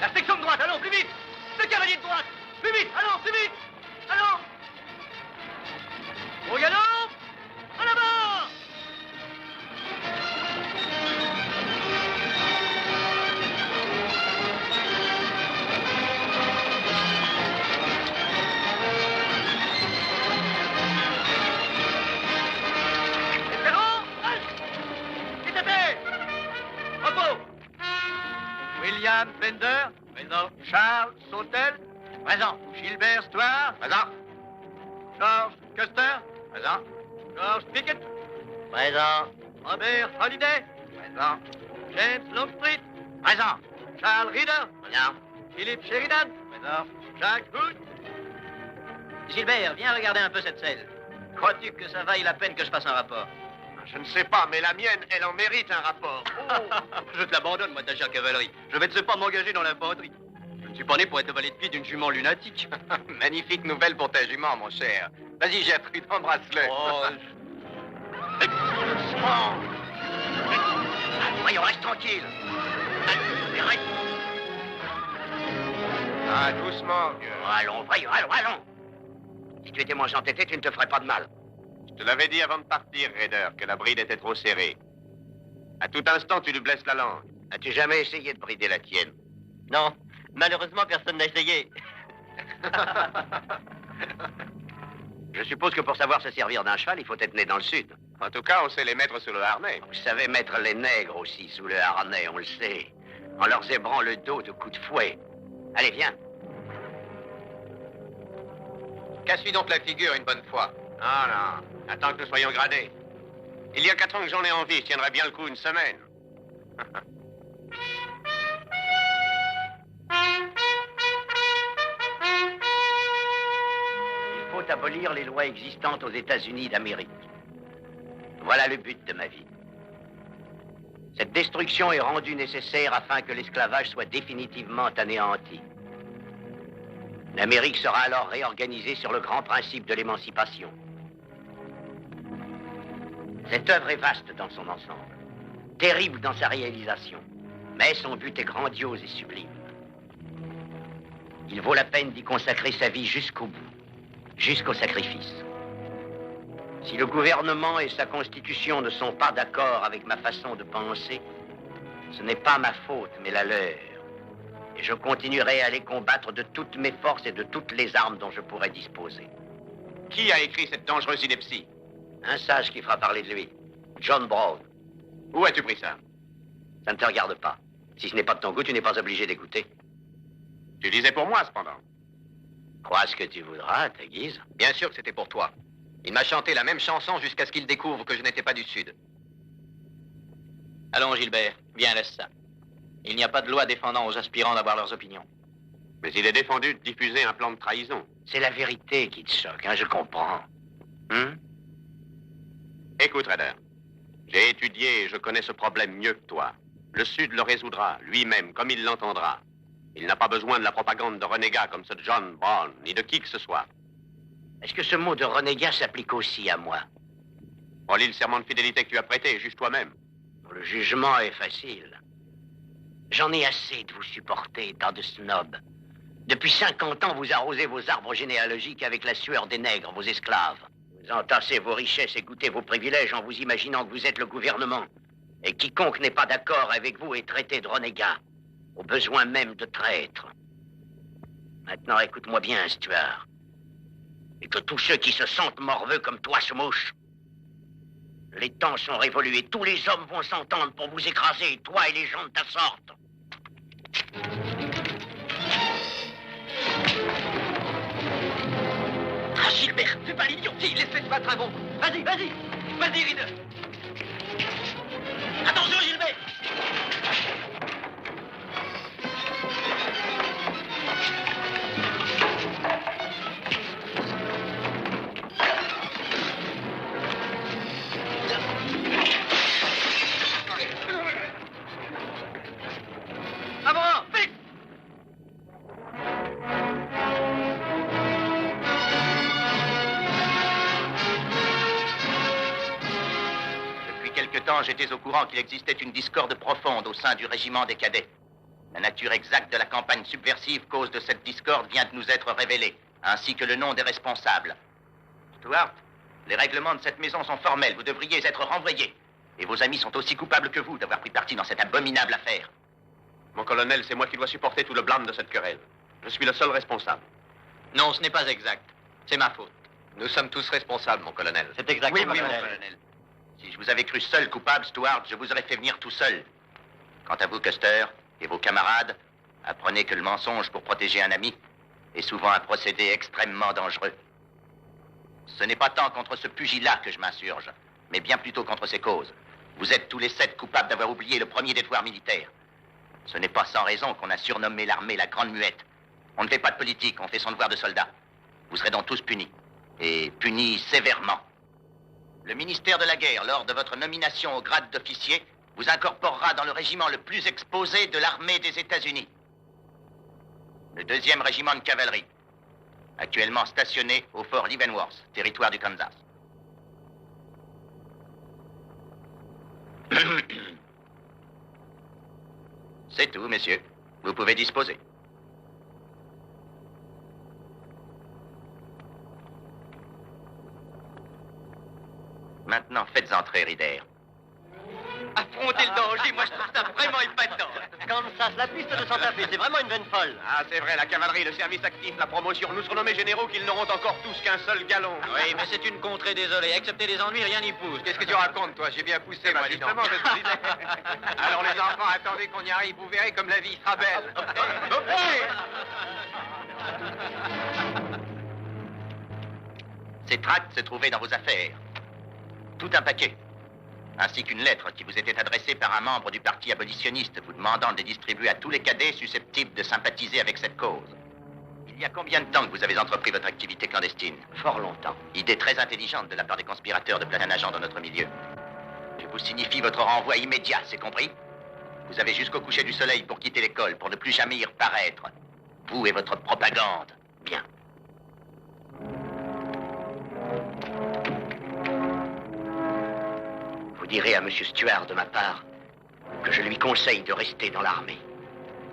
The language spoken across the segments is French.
La section de droite, allons, plus vite. Le cavalier de droite, plus vite, allons, plus vite. Allons. Au galop, en avant. William Bender, présent. Charles Sautel, présent. Gilbert Stuart, présent. George Custer, présent. George Pickett, présent. Robert Holiday, présent. James Longstreet, présent. Charles Reader, présent. Philippe Sheridan, présent. Jacques Hood. Gilbert, viens regarder un peu cette selle. Crois-tu que ça vaille la peine que je fasse un rapport? Je ne sais pas, mais la mienne, elle en mérite un rapport. Oh. Je te l'abandonne, moi, ta chère cavalerie. Je vais ne pas m'engager dans l'infanterie. Je ne suis pas né pour être valet de pied d'une jument lunatique. Magnifique nouvelle pour ta jument, mon cher. Vas-y, Gertrude, embrasse-le. Oh, doucement. Voyons, reste tranquille. Reste. Ah, doucement, vieux. Allons, voyons, allons. Si tu étais moins entêté, tu ne te ferais pas de mal. Je te l'avais dit avant de partir, Raider, que la bride était trop serrée. À tout instant, tu lui blesses la langue. As-tu jamais essayé de brider la tienne? Non, malheureusement, personne n'a essayé. Je suppose que pour savoir se servir d'un cheval, il faut être né dans le sud. En tout cas, on sait les mettre sur le harnais. Vous savez mettre les nègres aussi sous le harnais, on le sait. En leur zébrant le dos de coups de fouet. Allez, viens. Casse-lui donc la figure une bonne fois. Ah non, attends que nous soyons gradés. Il y a 4 ans que j'en ai envie, je tiendrai bien le coup une semaine. Il faut abolir les lois existantes aux États-Unis d'Amérique. Voilà le but de ma vie. Cette destruction est rendue nécessaire afin que l'esclavage soit définitivement anéanti. L'Amérique sera alors réorganisée sur le grand principe de l'émancipation. Cette œuvre est vaste dans son ensemble, terrible dans sa réalisation, mais son but est grandiose et sublime. Il vaut la peine d'y consacrer sa vie jusqu'au bout, jusqu'au sacrifice. Si le gouvernement et sa constitution ne sont pas d'accord avec ma façon de penser, ce n'est pas ma faute, mais la leur. Et je continuerai à les combattre de toutes mes forces et de toutes les armes dont je pourrai disposer. Qui a écrit cette dangereuse ineptie? Un sage qui fera parler de lui, John Brown. Où as-tu pris ça? Ça ne te regarde pas. Si ce n'est pas de ton goût, tu n'es pas obligé d'écouter. Tu disais pour moi, cependant. Crois ce que tu voudras, à ta guise. Bien sûr que c'était pour toi. Il m'a chanté la même chanson jusqu'à ce qu'il découvre que je n'étais pas du Sud. Allons, Gilbert, viens, laisse ça. Il n'y a pas de loi défendant aux aspirants d'avoir leurs opinions. Mais il est défendu de diffuser un plan de trahison. C'est la vérité qui te choque, hein, je comprends. Écoute, Raider, j'ai étudié et je connais ce problème mieux que toi. Le Sud le résoudra, lui-même, comme il l'entendra. Il n'a pas besoin de la propagande de renégats comme ce John Brown, ni de qui que ce soit. Est-ce que ce mot de renégat s'applique aussi à moi? Relis le serment de fidélité que tu as prêté et juge toi-même. Le jugement est facile. J'en ai assez de vous supporter, tant de snobs. Depuis 50 ans, vous arrosez vos arbres généalogiques avec la sueur des nègres, vos esclaves. Vous entassez vos richesses et goûtez vos privilèges en vous imaginant que vous êtes le gouvernement. Et quiconque n'est pas d'accord avec vous est traité de renégat, au besoin même de traître. Maintenant, écoute-moi bien, Stuart. Et que tous ceux qui se sentent morveux comme toi se mouchent. Les temps sont révolus et tous les hommes vont s'entendre pour vous écraser, toi et les gens de ta sorte. Ah, Gilbert, fais pas l'idiotie, laisse-les te battre un bon coup. Vas-y, Reader. Attention, Gilbert. Avant, vite. Depuis quelque temps, j'étais au courant qu'il existait une discorde profonde au sein du régiment des cadets. La nature exacte de la campagne subversive, cause de cette discorde, vient de nous être révélée, ainsi que le nom des responsables. Stuart, les règlements de cette maison sont formels. Vous devriez être renvoyé. Et vos amis sont aussi coupables que vous d'avoir pris parti dans cette abominable affaire. Mon colonel, c'est moi qui dois supporter tout le blâme de cette querelle. Je suis le seul responsable. Non, ce n'est pas exact. C'est ma faute. Nous sommes tous responsables, mon colonel. C'est exactement oui, mon colonel. Si je vous avais cru seul coupable, Stuart, je vous aurais fait venir tout seul. Quant à vous, Custer, et vos camarades, apprenez que le mensonge pour protéger un ami est souvent un procédé extrêmement dangereux. Ce n'est pas tant contre ce pugilat que je m'insurge, mais bien plutôt contre ses causes. Vous êtes tous les 7 coupables d'avoir oublié le premier des devoirs militaires. Ce n'est pas sans raison qu'on a surnommé l'armée la Grande Muette. On ne fait pas de politique, on fait son devoir de soldat. Vous serez donc tous punis, et punis sévèrement. Le ministère de la Guerre, lors de votre nomination au grade d'officier, vous incorporera dans le régiment le plus exposé de l'armée des États-Unis. Le 2e régiment de cavalerie, actuellement stationné au fort Leavenworth, territoire du Kansas. C'est tout, messieurs. Vous pouvez disposer. Maintenant, faites entrer Rider. Affronter le danger, moi je trouve ça vraiment épatant. Kansas, la piste de Santa Fe, c'est vraiment une veine folle. Ah, c'est vrai, la cavalerie, le service actif, la promotion, nous surnommés généraux qu'ils n'auront encore tous qu'un seul galon. Oui, mais c'est une contrée désolée. Excepté les ennuis, rien n'y pousse. Qu'est-ce que tu racontes, toi? J'ai bien poussé, moi, dis donc. Alors, les enfants, attendez qu'on y arrive, vous verrez comme la vie sera belle. Ces tracts se trouvaient dans vos affaires. Tout un paquet. Ainsi qu'une lettre qui vous était adressée par un membre du parti abolitionniste vous demandant de les distribuer à tous les cadets susceptibles de sympathiser avec cette cause. Il y a combien de temps que vous avez entrepris votre activité clandestine? Fort longtemps. Idée très intelligente de la part des conspirateurs de placer un agent dans notre milieu. Je vous signifie votre renvoi immédiat, c'est compris? Vous avez jusqu'au coucher du soleil pour quitter l'école, pour ne plus jamais y reparaître. Vous et votre propagande. Bien. Vous direz à M. Stuart de ma part que je lui conseille de rester dans l'armée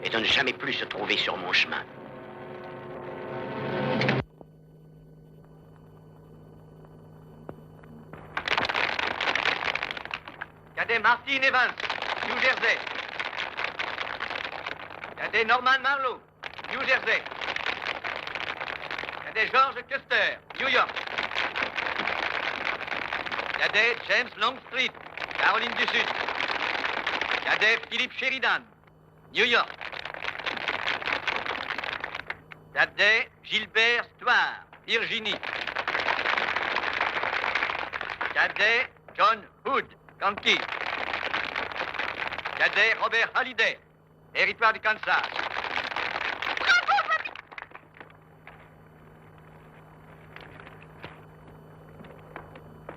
et de ne jamais plus se trouver sur mon chemin. Cadet Martin Evans, New Jersey. Cadet Norman Marlowe, New Jersey. Cadet George Custer, New York. Cadet James Longstreet, Caroline du Sud. Cadet Philippe Sheridan, New York. Cadet Gilbert Stuart, Virginie. Cadet John Hood, Kankakee. Cadet Robert Halliday, territoire du Kansas.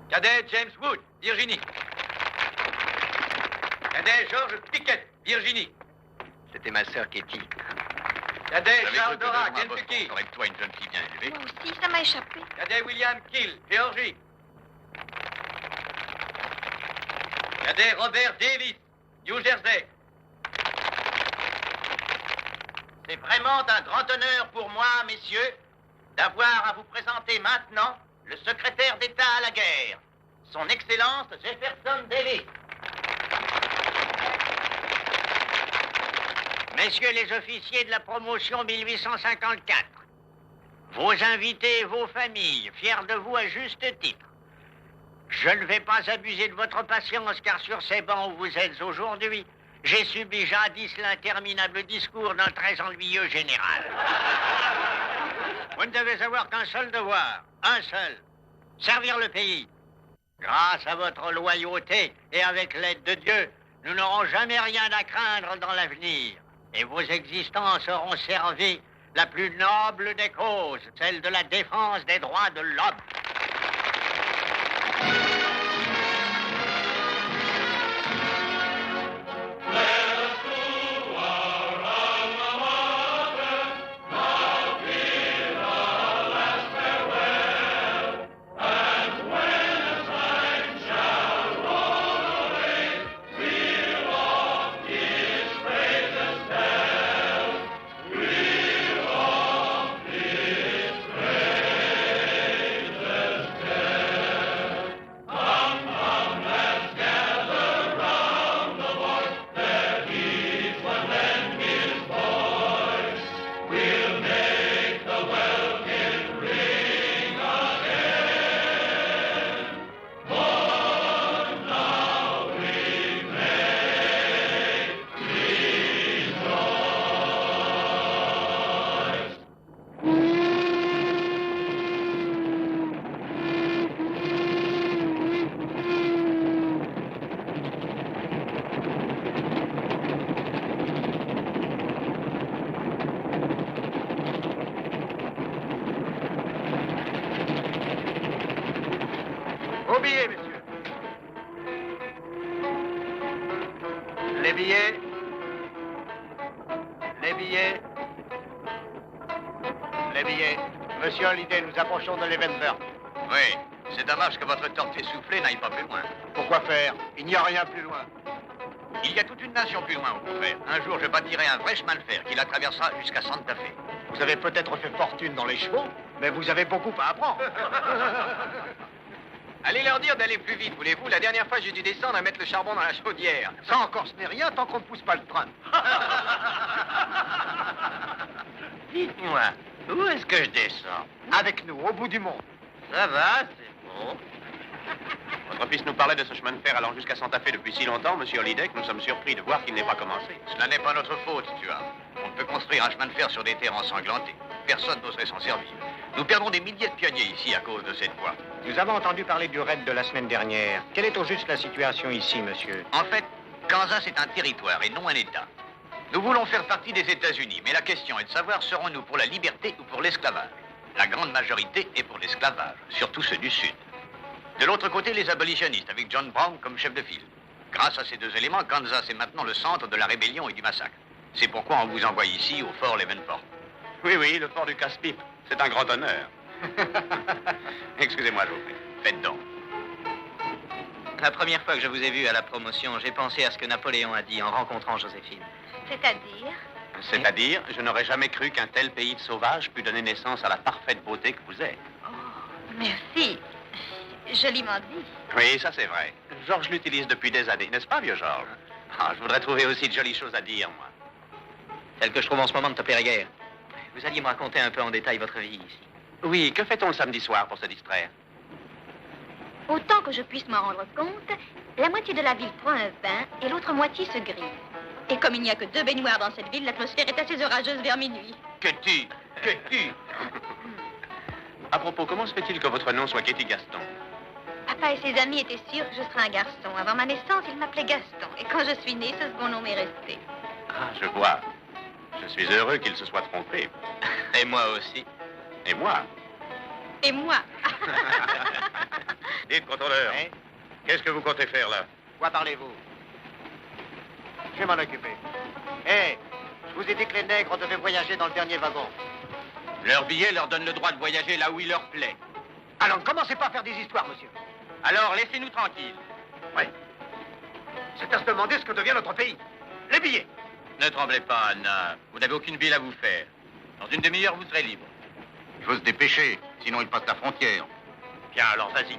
Cadet James Wood, Virginie. Cadet George Pickett, Virginie. C'était ma sœur Katie. Cadet Charles Dora, Kentucky. Avec toi, une jeune fille bien élevée. Moi aussi, ça m'a échappé. Cadet William Kill, Géorgie. Cadet Robert Davis, New Jersey. C'est vraiment un grand honneur pour moi, messieurs, d'avoir à vous présenter maintenant le secrétaire d'État à la guerre, son Excellence Jefferson Davis. Messieurs les officiers de la promotion 1854, vos invités et vos familles, fiers de vous à juste titre. Je ne vais pas abuser de votre patience, car sur ces bancs où vous êtes aujourd'hui, j'ai subi jadis l'interminable discours d'un très ennuyeux général. Vous ne devez avoir qu'un seul devoir, un seul, servir le pays. Grâce à votre loyauté et avec l'aide de Dieu, nous n'aurons jamais rien à craindre dans l'avenir. Et vos existences auront servi la plus noble des causes, celle de la défense des droits de l'homme. Les billets. Les billets. Monsieur Hallyday, nous approchons de l'Evenberg. Oui, c'est dommage que votre torte essoufflée n'aille pas plus loin. Pourquoi faire? Il n'y a rien plus loin. Il y a toute une nation plus loin, au contraire. Un jour, je bâtirai un vrai chemin de fer qui la traversera jusqu'à Santa Fe. Vous avez peut-être fait fortune dans les chevaux, mais vous avez beaucoup à apprendre. Allez leur dire d'aller plus vite, voulez-vous? La dernière fois, j'ai dû descendre et mettre le charbon dans la chaudière. Ça encore, ce n'est rien tant qu'on ne pousse pas le train. Dites-moi, où est-ce que je descends? Avec nous, au bout du monde. Ça va, c'est bon. Votre fils nous parlait de ce chemin de fer allant jusqu'à Santa Fe depuis si longtemps, monsieur Hallyday, que nous sommes surpris de voir qu'il n'est pas commencé. Cela n'est pas notre faute, tu vois. On ne peut construire un chemin de fer sur des terres ensanglantées. Personne n'oserait s'en servir. Nous perdons des milliers de pionniers ici à cause de cette voie. Nous avons entendu parler du raid de la semaine dernière. Quelle est au juste la situation ici, monsieur? En fait, Kansas est un territoire et non un État. Nous voulons faire partie des États-Unis, mais la question est de savoir serons-nous pour la liberté ou pour l'esclavage. La grande majorité est pour l'esclavage, surtout ceux du Sud. De l'autre côté, les abolitionnistes, avec John Brown comme chef de file. Grâce à ces deux éléments, Kansas est maintenant le centre de la rébellion et du massacre. C'est pourquoi on vous envoie ici, au fort Leavenworth. Oui, oui, le fort du casse-pipe. C'est un grand honneur. Excusez-moi, Geoffrey. Faites donc. La première fois que je vous ai vu à la promotion, j'ai pensé à ce que Napoléon a dit en rencontrant Joséphine. C'est-à-dire? C'est-à-dire, je n'aurais jamais cru qu'un tel pays de sauvages pût donner naissance à la parfaite beauté que vous êtes. Oh, merci. Joliment dit. Oui, ça c'est vrai. Georges l'utilise depuis des années, n'est-ce pas, vieux Georges? Ah, je voudrais trouver aussi de jolies choses à dire, moi. Celle que je trouve en ce moment ne te plairait guère. Vous alliez me raconter un peu en détail votre vie ici. Oui, que fait-on le samedi soir pour se distraire? Autant que je puisse m'en rendre compte, la moitié de la ville prend un bain et l'autre moitié se grise. Et comme il n'y a que 2 baignoires dans cette ville, l'atmosphère est assez orageuse vers minuit. Que tu. À propos, comment se fait-il que votre nom soit Katie Gaston? Papa et ses amis étaient sûrs que je serais un garçon. Avant ma naissance, ils m'appelaient Gaston. Et quand je suis née, ce second nom m'est resté. Ah, je vois. Je suis heureux qu'il se soit trompé. Et moi aussi. Et moi? Et moi? Dites, contrôleur, Hein? qu'est-ce que vous comptez faire là? Quoi parlez-vous? Je vais m'en occuper. Hé, je vous ai dit que les nègres devaient voyager dans le dernier wagon. Leur billet leur donne le droit de voyager là où il leur plaît. Alors, ne commencez pas à faire des histoires, monsieur. Alors, laissez-nous tranquilles. Oui. C'est à se demander ce que devient notre pays. Les billets. Ne tremblez pas, Anna. Vous n'avez aucune bille à vous faire. Dans une demi-heure, vous serez libre. Il faut se dépêcher, sinon il passe la frontière. Bien, alors vas-y.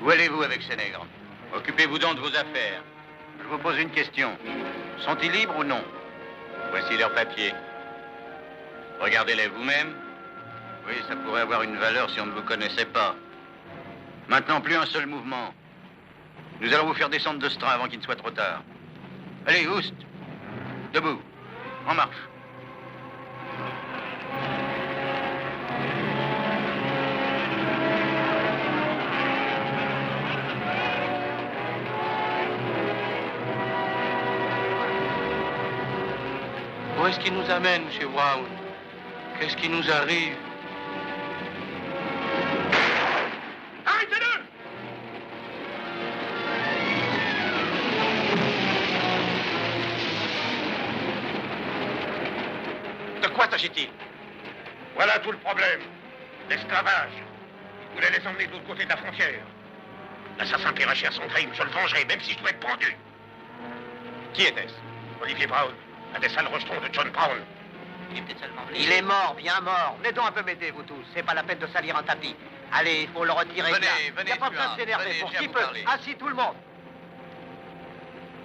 Où allez-vous avec ces nègres? Occupez-vous donc de vos affaires. Je vous pose une question. Sont-ils libres ou non? Voici leurs papiers. Regardez-les vous-même. Oui, ça pourrait avoir une valeur si on ne vous connaissait pas. Maintenant, plus un seul mouvement. Nous allons vous faire descendre de ce train avant qu'il ne soit trop tard. Allez, Oust. Debout. En marche. Où est-ce qu'il nous amène, M. Brown? Qu'est-ce qui nous arrive? Arrêtez-le! De quoi s'agit-il? Voilà tout le problème. L'esclavage. Ils voulaient les emmener de l'autre côté de la frontière. L'assassin paiera cher son crime. Je le vengerai, même si je dois être pendu. Qui était-ce? Olivier Brown, un des sales rejetons de John Brown. Il est mort, bien mort. Venez donc un peu m'aider, vous tous. C'est pas la peine de salir un tapis. Allez, il faut le retirer. Venez, là. venez, Il n'y a pas besoin de Tuan. s'énerver. Venez, Pour j'ai à qui vous peut. parler. Assis tout le monde.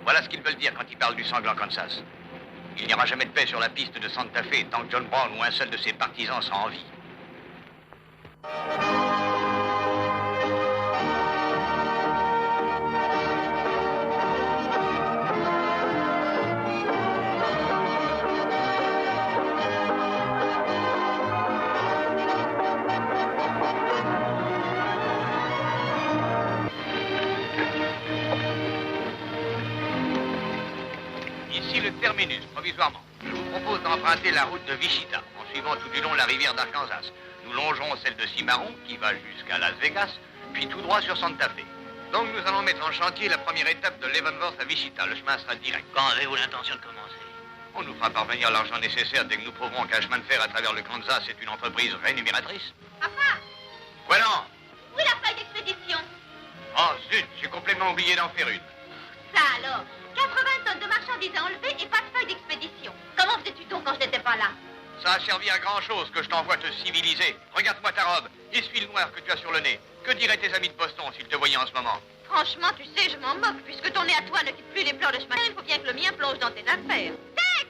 Voilà ce qu'ils veulent dire quand ils parlent du sanglant Kansas. Il n'y aura jamais de paix sur la piste de Santa Fe tant que John Brown ou un seul de ses partisans sera en vie. Ici le terminus, provisoirement. Je vous propose d'emprunter la route de Wichita, en suivant tout du long la rivière d'Arkansas. Nous longerons celle de Cimarron, qui va jusqu'à Las Vegas, puis tout droit sur Santa Fe. Donc nous allons mettre en chantier la première étape de Leavenworth à Wichita. Le chemin sera direct. Quand avez-vous l'intention de commencer? On nous fera parvenir l'argent nécessaire dès que nous prouverons qu'un chemin de fer à travers le Kansas est une entreprise rémunératrice. Papa, Quoi non? où est la feuille d'expédition? Oh zut, j'ai complètement oublié d'en faire une. Ça alors, 80 tonnes de marchandises à enlever et pas de feuille d'expédition. Comment faisais-tu donc quand je n'étais pas là? Ça a servi à grand-chose que je t'envoie te civiliser. Regarde-moi ta robe, essuie le noir que tu as sur le nez. Que diraient tes amis de Boston s'ils te voyaient en ce moment? Franchement, tu sais, je m'en moque. Puisque ton nez à toi ne quitte plus les plans de chemin, il faut bien que le mien plonge dans tes affaires. Tex!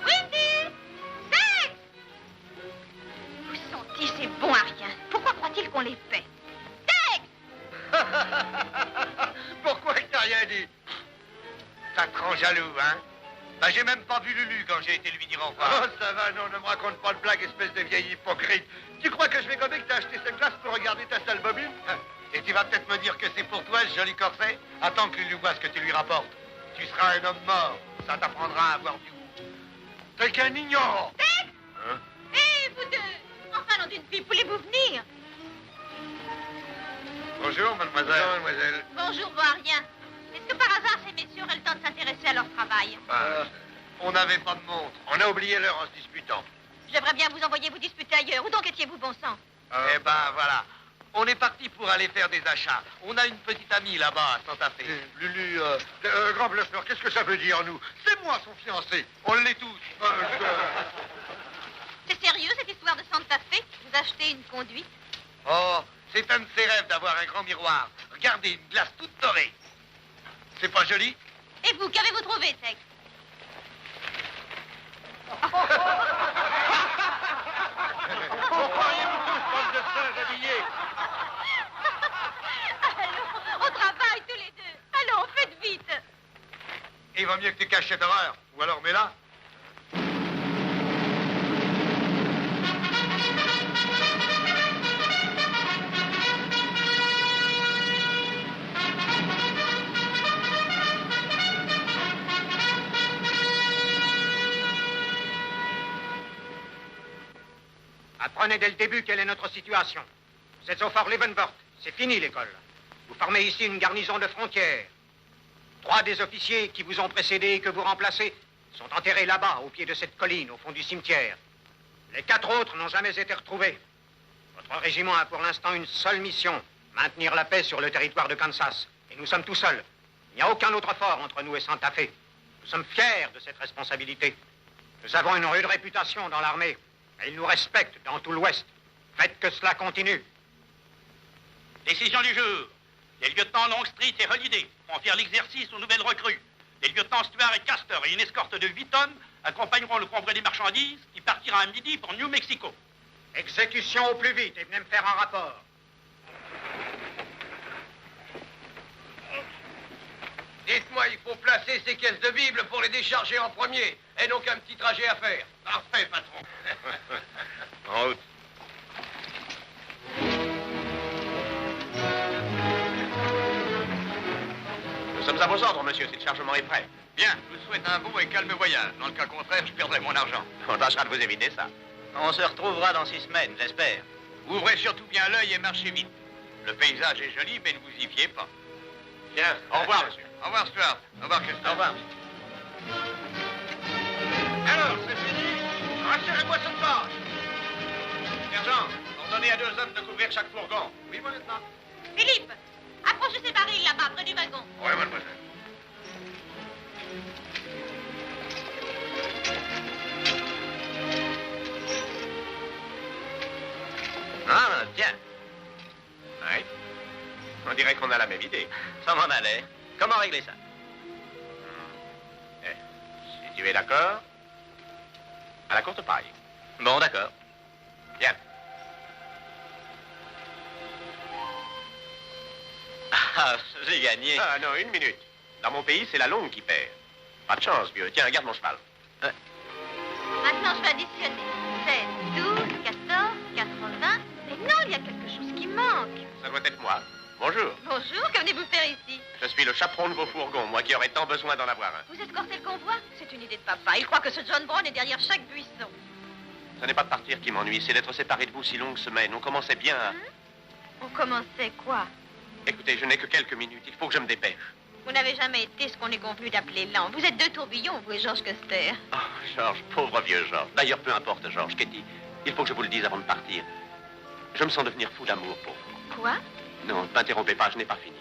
Windy! Tex! Où sont-ils, ces bons à rien? Pourquoi croit-il qu'on les paie? Tex! Pourquoi que t'as rien dit? Ça te rend jaloux, hein? Ben, j'ai même pas vu Lulu quand j'ai été lui dire au revoir. Oh, ça va, non, ne me raconte pas de blague, espèce de vieille hypocrite. Tu crois que je vais gommer que t'as acheté cette glace pour regarder ta sale bobine? Et tu vas peut-être me dire que c'est pour toi, ce joli corset? Attends que Lulu voit ce que tu lui rapportes. Tu seras un homme mort. Ça t'apprendra à avoir du goût. T'es qu'un ignorant. Tex! Hein? Hé, vous deux! Enfin, nom d'une fille, voulez-vous venir? Bonjour, mademoiselle. Bonjour, mademoiselle. Bonjour, bon à rien. Est-ce que par hasard, ces messieurs auraient le temps de s'intéresser à leur travail? On n'avait pas de montre. On a oublié l'heure en se disputant. J'aimerais bien vous envoyer vous disputer ailleurs. Où donc étiez-vous, bon sang? Eh ben, voilà. On est parti pour aller faire des achats. On a une petite amie là-bas, à Santa Fe. Lulu, grand bluffeur, qu'est-ce que ça veut dire, nous? C'est moi son fiancé. On l'est tous. C'est sérieux, cette histoire de Santa Fe? Vous achetez une conduite? Oh, c'est un de ses rêves d'avoir un grand miroir. Regardez, une glace toute dorée. C'est pas joli? Et vous, qu'avez-vous trouvé, Tex? Croyez-vous tous, bande de singes habillés? Allons, au travail, tous les deux. Allons, faites vite. Il va mieux que tu caches cette horreur. Ou alors mets-la. Apprenez dès le début quelle est notre situation. Vous êtes au fort Leavenworth. C'est fini l'école. Vous formez ici une garnison de frontières. 3 des officiers qui vous ont précédé et que vous remplacez sont enterrés là-bas, au pied de cette colline, au fond du cimetière. Les 4 autres n'ont jamais été retrouvés. Votre régiment a pour l'instant une seule mission, maintenir la paix sur le territoire de Kansas. Et nous sommes tout seuls. Il n'y a aucun autre fort entre nous et Santa Fe. Nous sommes fiers de cette responsabilité. Nous avons une rude réputation dans l'armée. Et ils nous respectent dans tout l'Ouest. Faites que cela continue. Décision du jour. Les lieutenants Longstreet et Holiday vont faire l'exercice aux nouvelles recrues. Les lieutenants Stuart et Castor et une escorte de 8 hommes accompagneront le convoi des marchandises qui partira à midi pour New Mexico. Exécution au plus vite et venez me faire un rapport. Dites-moi, il faut placer ces caisses de Bible pour les décharger en premier, et donc un petit trajet à faire. Parfait, patron. En route. Nous sommes à vos ordres, monsieur, si le chargement est prêt. Bien, je vous souhaite un beau et calme voyage. Dans le cas contraire, je perdrai mon argent. On tâchera de vous éviter ça. On se retrouvera dans 6 semaines, j'espère. Ouvrez surtout bien l'œil et marchez vite. Le paysage est joli, mais ne vous y fiez pas. Bien, au revoir, monsieur. Au revoir, Stuart. Au revoir, Christophe. Au revoir. Alors, c'est fini. Rassurez-moi cette base. Sergent, ordonnez à 2 hommes de couvrir chaque fourgon. Oui, mon lieutenant. Philippe, approchez ces barils là-bas, près du wagon. Oui, mademoiselle. Ah, bien. Oui. On dirait qu'on a la même idée. Ça m'en allait. Comment régler ça? Si tu es d'accord, à la courte paille. Bon, d'accord. Bien. Ah, j'ai gagné. Ah non, 1 minute. Dans mon pays, c'est la longue qui perd. Pas de chance, vieux. Tiens, regarde mon cheval. Maintenant, je vais additionner. 16, 12, 14, 80. Mais non, il y a quelque chose qui manque. Ça doit être moi. Bonjour. Bonjour, que venez-vous faire ici? Je suis le chaperon de vos fourgons, moi qui aurais tant besoin d'en avoir un. Vous escortez le convoi? C'est une idée de papa. Il croit que ce John Brown est derrière chaque buisson. Ce n'est pas de partir qui m'ennuie, c'est d'être séparé de vous si longues semaines. On commençait bien à... On commençait quoi? Écoutez, je n'ai que quelques minutes. Il faut que je me dépêche. Vous n'avez jamais été ce qu'on est convenu d'appeler lent. Vous êtes deux tourbillons, vous et Georges Custer. Oh, Georges, pauvre vieux Georges. D'ailleurs, peu importe, Georges, Katie. Il faut que je vous le dise avant de partir. Je me sens devenir fou d'amour pour vous. Quoi? Non, ne m'interrompez pas, je n'ai pas fini.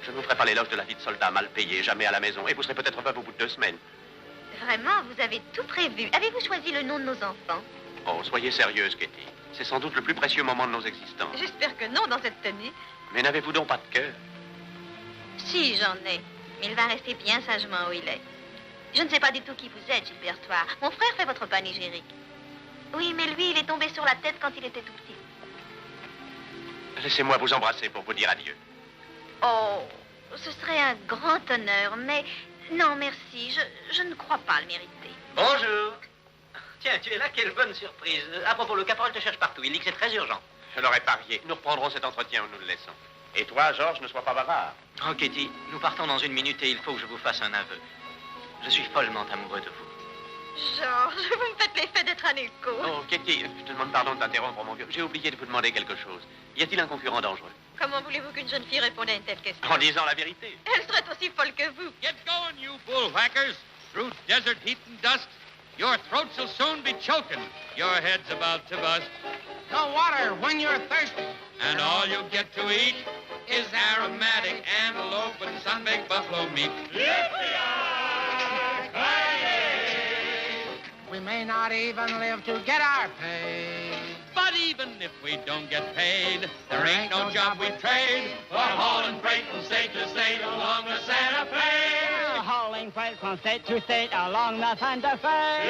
Je ne vous ferai pas l'éloge de la vie de soldat mal payé, jamais à la maison. Et vous serez peut-être veuve au bout de 2 semaines. Vraiment, vous avez tout prévu. Avez-vous choisi le nom de nos enfants? Oh, soyez sérieuse, Katie. C'est sans doute le plus précieux moment de nos existences. J'espère que non, dans cette tenue. Mais n'avez-vous donc pas de cœur? Si, j'en ai. Mais il va rester bien sagement où il est. Je ne sais pas du tout qui vous êtes, Gilbertoir. Mon frère fait votre panégyrique. Oui, mais lui, il est tombé sur la tête quand il était tout petit. Laissez-moi vous embrasser pour vous dire adieu. Oh, ce serait un grand honneur, mais... Non, merci, je ne crois pas le mériter. Bonjour. Tiens, tu es là, quelle bonne surprise. À propos, le caporal te cherche partout. Il dit que c'est très urgent. Je l'aurais parié. Nous reprendrons cet entretien où nous le laissons. Et toi, Georges, ne sois pas bavard. Oh, Katie, nous partons dans 1 minute et il faut que je vous fasse un aveu. Je suis follement amoureux de vous. Georges, vous me faites l'effet d'être un écho. Oh, Katie, je te demande pardon de t'interrompre, mon vieux. J'ai oublié de vous demander quelque chose. Y a-t-il un concurrent dangereux? Comment voulez-vous qu'une jeune fille réponde à une telle question? En disant la vérité. Elle serait aussi folle que vous. Get going, you bullwhackers. Through desert heat and dust, your throats will soon be choking. Your head's about to bust. No water when you're thirsty. And all you get to eat is aromatic antelope and sun-baked buffalo meat. We may not even live to get our pay. But even if we don't get paid, there ain't no job we trade for hauling freight from state to state along the Santa Fe. Hauling freight from state to state along the Santa Fe.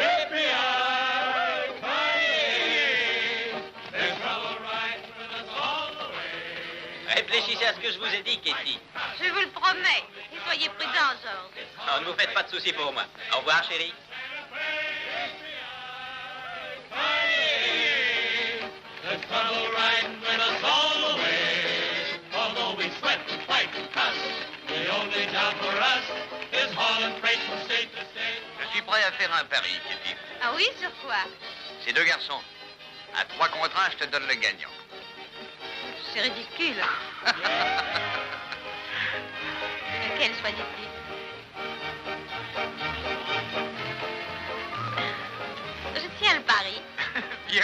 There's trouble right with us all the way. Réfléchissez à ce que je vous ai dit, Katie. Je vous le promets. Et soyez prudent, Georges. Oh, ne vous faites pas de soucis pour moi. Au revoir, chérie. There's trouble riding with us all the way. Although we sweat and fight and cuss, the only job for us is hauling freight from state to state. Je suis prêt à faire un pari, Kitty. Ah oui, sur quoi? Ces 2 garçons. À 3 contre 1, je te donne le gagnant. C'est ridicule. Lequel choisis-tu? Je tiens le pari. Bien.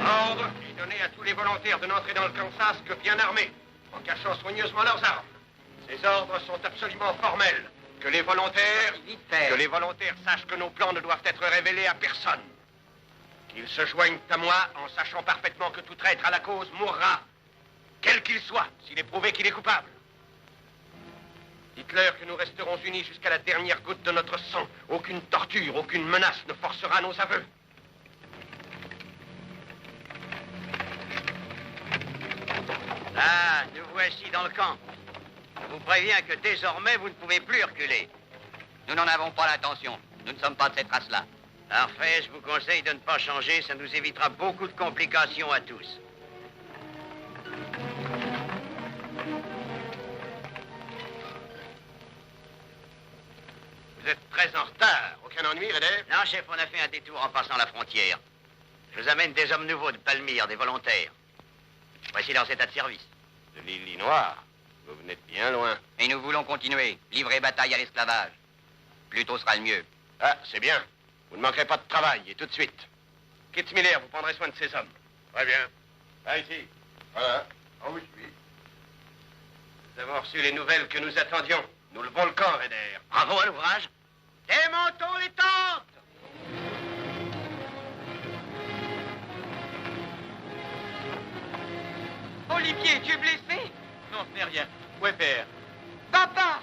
Ordre est donné à tous les volontaires de n'entrer dans le Kansas que bien armés, en cachant soigneusement leurs armes. Ces ordres sont absolument formels. Que les volontaires sachent que nos plans ne doivent être révélés à personne. Qu'ils se joignent à moi en sachant parfaitement que tout traître à la cause mourra, quel qu'il soit, s'il est prouvé qu'il est coupable. Dites-leur que nous resterons unis jusqu'à la dernière goutte de notre sang. Aucune torture, aucune menace ne forcera nos aveux. Ah, nous voici dans le camp. Je vous préviens que désormais, vous ne pouvez plus reculer. Nous n'en avons pas l'intention. Nous ne sommes pas de cette race-là. Parfait, je vous conseille de ne pas changer, ça nous évitera beaucoup de complications à tous. Vous êtes très en retard. Aucun ennui, Redder? Non, chef, on a fait un détour en passant la frontière. Je vous amène des hommes nouveaux de Palmyre, des volontaires. Voici leur état de service. De l'Illinois. Vous venez de bien loin. Et nous voulons continuer. Livrer bataille à l'esclavage. Plus tôt sera le mieux. Ah, c'est bien. Vous ne manquerez pas de travail, et tout de suite. Kit Miller, vous prendrez soin de ces hommes. Très bien. Là, ici. Voilà. En oui, je suis. Nous avons reçu les nouvelles que nous attendions. Nous levons le camp, Redder. Bravo à l'ouvrage. Démontons les tentes! Olivier, tu es blessé? Non, ce n'est rien. Où est père? Papa!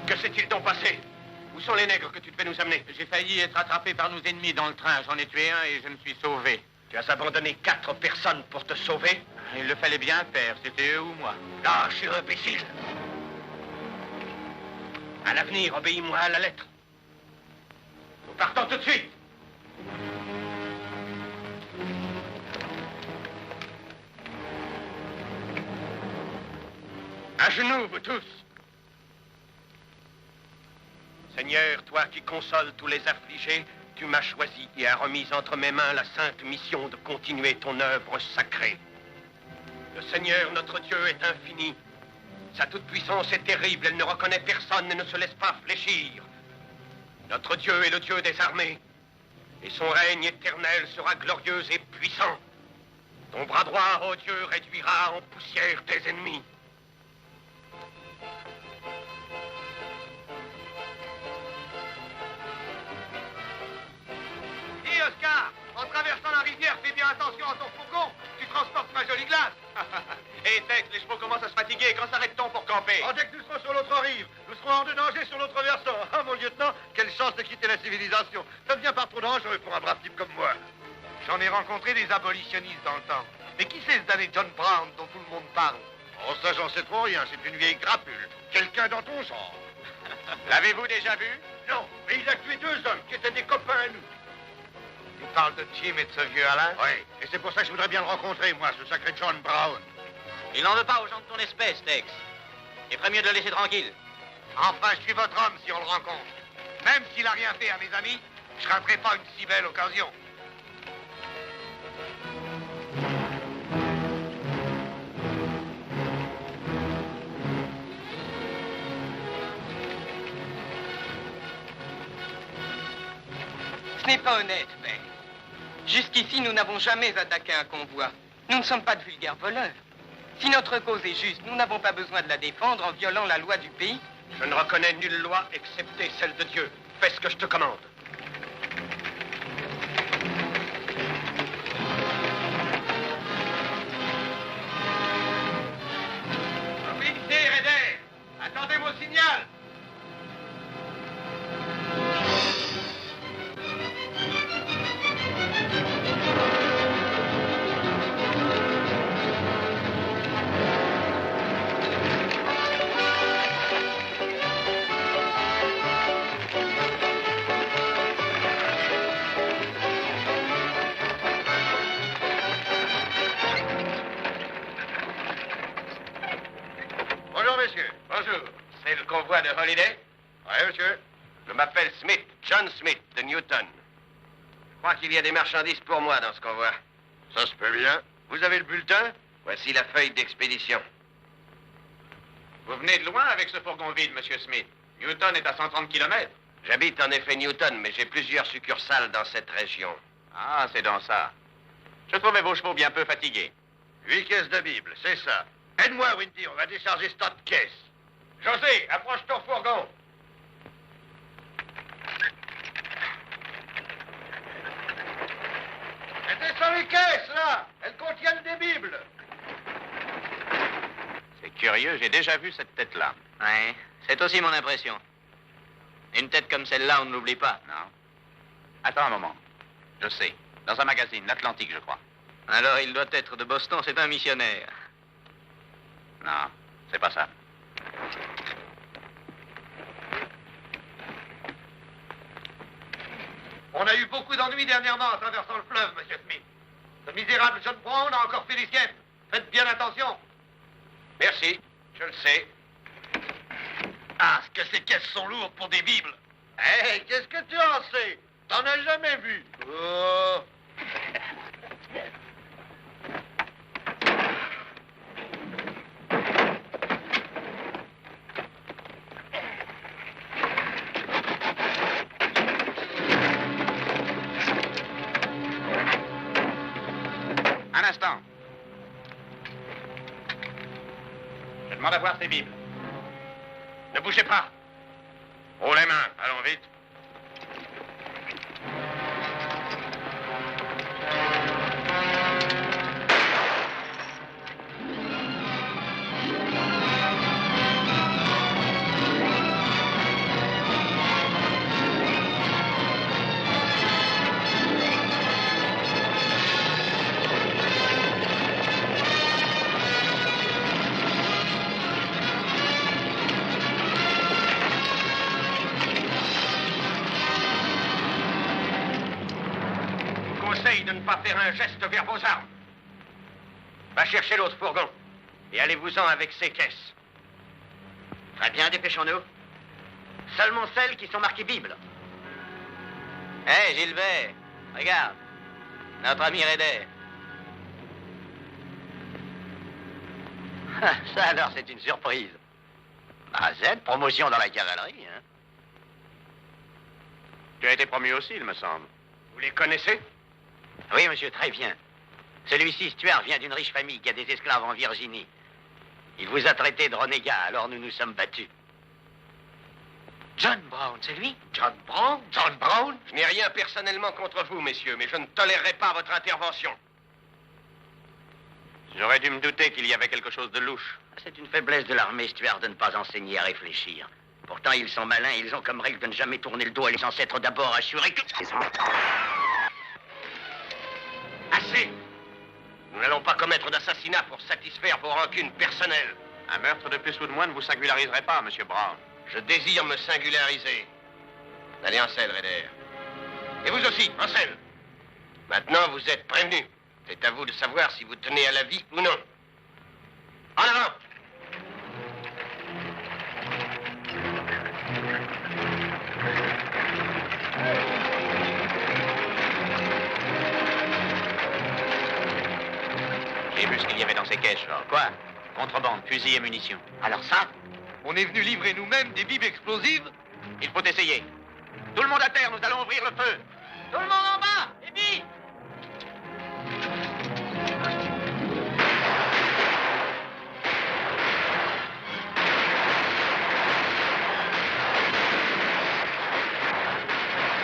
Que s'est-il donc passé? Où sont les nègres que tu devais nous amener? J'ai failli être attrapé par nos ennemis dans le train. J'en ai tué un et je me suis sauvé. Tu as abandonné 4 personnes pour te sauver? Il le fallait bien faire. C'était eux ou moi. Lâche et imbécile! À l'avenir, obéis-moi à la lettre. Nous partons tout de suite. genoux, vous tous. Seigneur, toi qui consoles tous les affligés, tu m'as choisi et as remis entre mes mains la sainte mission de continuer ton œuvre sacrée. Le Seigneur, notre Dieu, est infini. Sa toute-puissance est terrible, elle ne reconnaît personne et ne se laisse pas fléchir. Notre Dieu est le Dieu des armées, et son règne éternel sera glorieux et puissant. Ton bras droit, ô Dieu, réduira en poussière tes ennemis. Dis, Oscar, en traversant la rivière, fais bien attention à ton fourgon. Tu transportes ma jolie glace. Hé, Tex, les chevaux commencent à se fatiguer. Quand s'arrête-t-on pour camper? Oh, dès que nous serons sur l'autre rive, nous serons hors de danger sur l'autre versant. Ah, mon lieutenant, quelle chance de quitter la civilisation. Ça devient pas trop dangereux pour un brave type comme moi. J'en ai rencontré des abolitionnistes dans le temps. Mais qui c'est ce damné John Brown dont tout le monde parle? Oh, ça, j'en sais trop rien. C'est une vieille crapule. Quelqu'un dans ton genre. L'avez-vous déjà vu? Non, mais il a tué 2 hommes qui étaient des copains à nous. Tu parles de Jim et de ce vieux Alain? Oui, et c'est pour ça que je voudrais bien le rencontrer, moi, ce sacré John Brown. Il n'en veut pas aux gens de ton espèce, Tex. Il ferait mieux de le laisser tranquille. Enfin, je suis votre homme si on le rencontre. Même s'il a rien fait à mes amis, je raterai pas une si belle occasion. Ce n'est pas honnête, père. Jusqu'ici, nous n'avons jamais attaqué un convoi. Nous ne sommes pas de vulgaires voleurs. Si notre cause est juste, nous n'avons pas besoin de la défendre en violant la loi du pays. Je ne reconnais nulle loi excepté celle de Dieu. Fais ce que je te commande. Mobilité, Raider! Attendez mon signal! Bonjour, messieurs. Bonjour. C'est le convoi de Holiday? Oui, monsieur. Je m'appelle Smith, John Smith, de Newton. Je crois qu'il y a des marchandises pour moi dans ce convoi. Ça se peut bien. Vous avez le bulletin? Voici la feuille d'expédition. Vous venez de loin avec ce fourgon vide, monsieur Smith. Newton est à 130 km. J'habite en effet Newton, mais j'ai plusieurs succursales dans cette région. Ah, c'est dans ça. Je trouvais vos chevaux bien peu fatigués. 8 caisses de Bible, c'est ça. Aide-moi, Windy, on va décharger ce tas de caisses. José, approche ton fourgon. Et descends les caisses, là. Elles contiennent des Bibles. C'est curieux, j'ai déjà vu cette tête-là. Ouais, c'est aussi mon impression. Une tête comme celle-là, on ne l'oublie pas. Non. Attends un moment. Je sais. Dans un magazine, l'Atlantique, je crois. Alors, il doit être de Boston, c'est un missionnaire. Non, c'est pas ça. On a eu beaucoup d'ennuis dernièrement en traversant le fleuve, monsieur Smith. Ce misérable John Brown a encore fait des siennes. Faites bien attention. Merci, je le sais. Ah, ce que ces caisses sont lourdes pour des Bibles. Hé, qu'est-ce que tu en sais? T'en as jamais vu. Oh. Un instant. Je demande à voir ces Bibles. Ne bougez pas. Haut les mains, allons vite. De ne pas faire un geste vers vos armes. Va chercher l'autre fourgon et allez-vous-en avec ces caisses. Très bien, dépêchons-nous. Seulement celles qui sont marquées Bible. Hé, Gilbert, regarde. Notre ami Raider. Ça alors, c'est une surprise. Ah, Z, promotion dans la cavalerie, hein. Tu as été promu aussi, il me semble. Vous les connaissez? Oui, monsieur, très bien. Celui-ci, Stuart, vient d'une riche famille qui a des esclaves en Virginie. Il vous a traité de renégat, alors nous nous sommes battus. John Brown, c'est lui? John Brown? John Brown? Je n'ai rien personnellement contre vous, messieurs, mais je ne tolérerai pas votre intervention. J'aurais dû me douter qu'il y avait quelque chose de louche. C'est une faiblesse de l'armée, Stuart, de ne pas enseigner à réfléchir. Pourtant, ils sont malins, ils ont comme règle de ne jamais tourner le dos à les ancêtres d'abord assurés que... Assez! Nous n'allons pas commettre d'assassinat pour satisfaire vos rancunes personnelles. Un meurtre de plus ou de moins ne vous singulariserait pas, Monsieur Brown. Je désire me singulariser. Allez, en selle, Raider. Et vous aussi, en selle. Maintenant, vous êtes prévenus. C'est à vous de savoir si vous tenez à la vie ou non. En avant! J'ai vu ce qu'il y avait dans ces caisses, George. Quoi? Contrebande, fusils et munitions. Alors ça? On est venu livrer nous-mêmes des bibes explosives? Il faut essayer. Tout le monde à terre, nous allons ouvrir le feu. Tout le monde en bas! Et puis...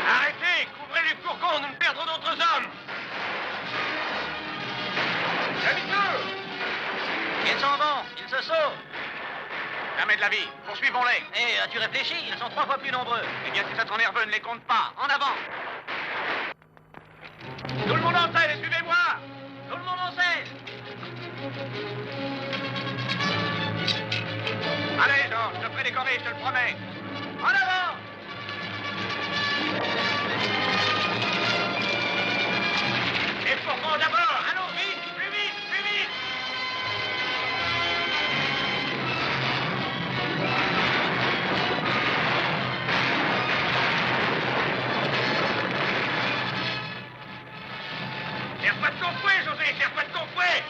Arrêtez! Couvrez les fourgons, nous ne perdrons d'autres hommes! Ils s'en vont, ils se sauvent. Jamais de la vie. Poursuivons-les. Hé, as-tu réfléchi? Ils sont 3 fois plus nombreux. Eh bien, si ça sont nerveux, ne les compte pas. En avant. Tout le monde en selle, suivez-moi! Tout le monde en selle. Allez, Georges, je te ferai décorer, je te le promets. En avant! Les fourgons d'abord! Allons, vite! Plus vite! Plus vite! Serre pas de ton fouet, José! Serre pas de ton fouet!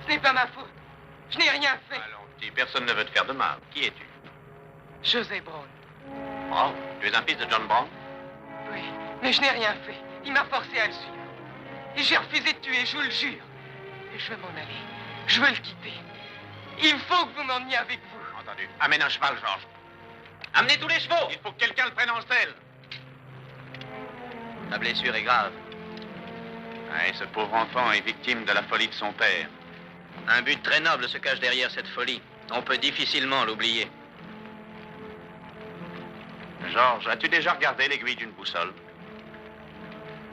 Ce n'est pas ma faute. Je n'ai rien fait. Allons, petit, personne ne veut te faire de mal. Qui es-tu? José Brown. Brown? Tu es un fils de John Brown? Oui, mais je n'ai rien fait. Il m'a forcé à le suivre. Et j'ai refusé de tuer, je vous le jure. Et je veux m'en aller. Je veux le quitter. Il faut que vous m'emmeniez avec vous. Entendu. Amène un cheval, Georges. Amenez tous les chevaux. Il faut que quelqu'un le prenne en selle. La blessure est grave. Ouais, ce pauvre enfant est victime de la folie de son père. Un but très noble se cache derrière cette folie. On peut difficilement l'oublier. Georges, as-tu déjà regardé l'aiguille d'une boussole?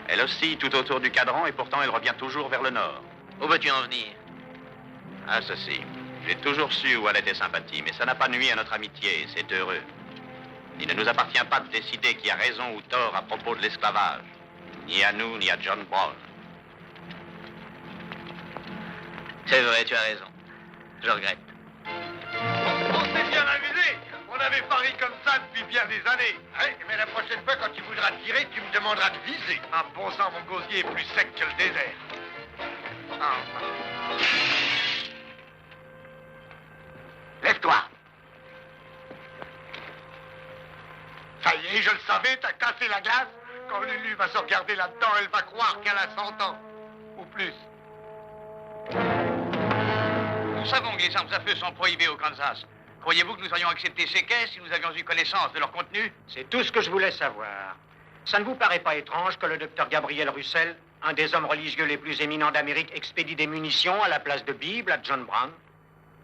Elle oscille tout autour du cadran et pourtant elle revient toujours vers le nord. Où veux-tu en venir? Ah, ceci. J'ai toujours su où allaient tes sympathies, mais ça n'a pas nui à notre amitié, c'est heureux. Il ne nous appartient pas de décider qui a raison ou tort à propos de l'esclavage. Ni à nous, ni à John Brown. C'est vrai, tu as raison. Je regrette. On s'est bien amusé. On avait pari comme ça depuis bien des années. Ouais, mais la prochaine fois, quand tu voudras tirer, tu me demanderas de viser. Un bon sang, mon gosier est plus sec que le désert. Lève-toi. Ça y est, je le savais, t'as cassé la glace. Quand Lulu va se regarder là-dedans, elle va croire qu'elle a 100 ans. Ou plus. Nous savons que les armes à feu sont prohibées au Kansas. Croyez-vous que nous aurions accepté ces caisses si nous avions eu connaissance de leur contenu? C'est tout ce que je voulais savoir. Ça ne vous paraît pas étrange que le docteur Gabriel Russell, un des hommes religieux les plus éminents d'Amérique, expédie des munitions à la place de Bible à John Brown?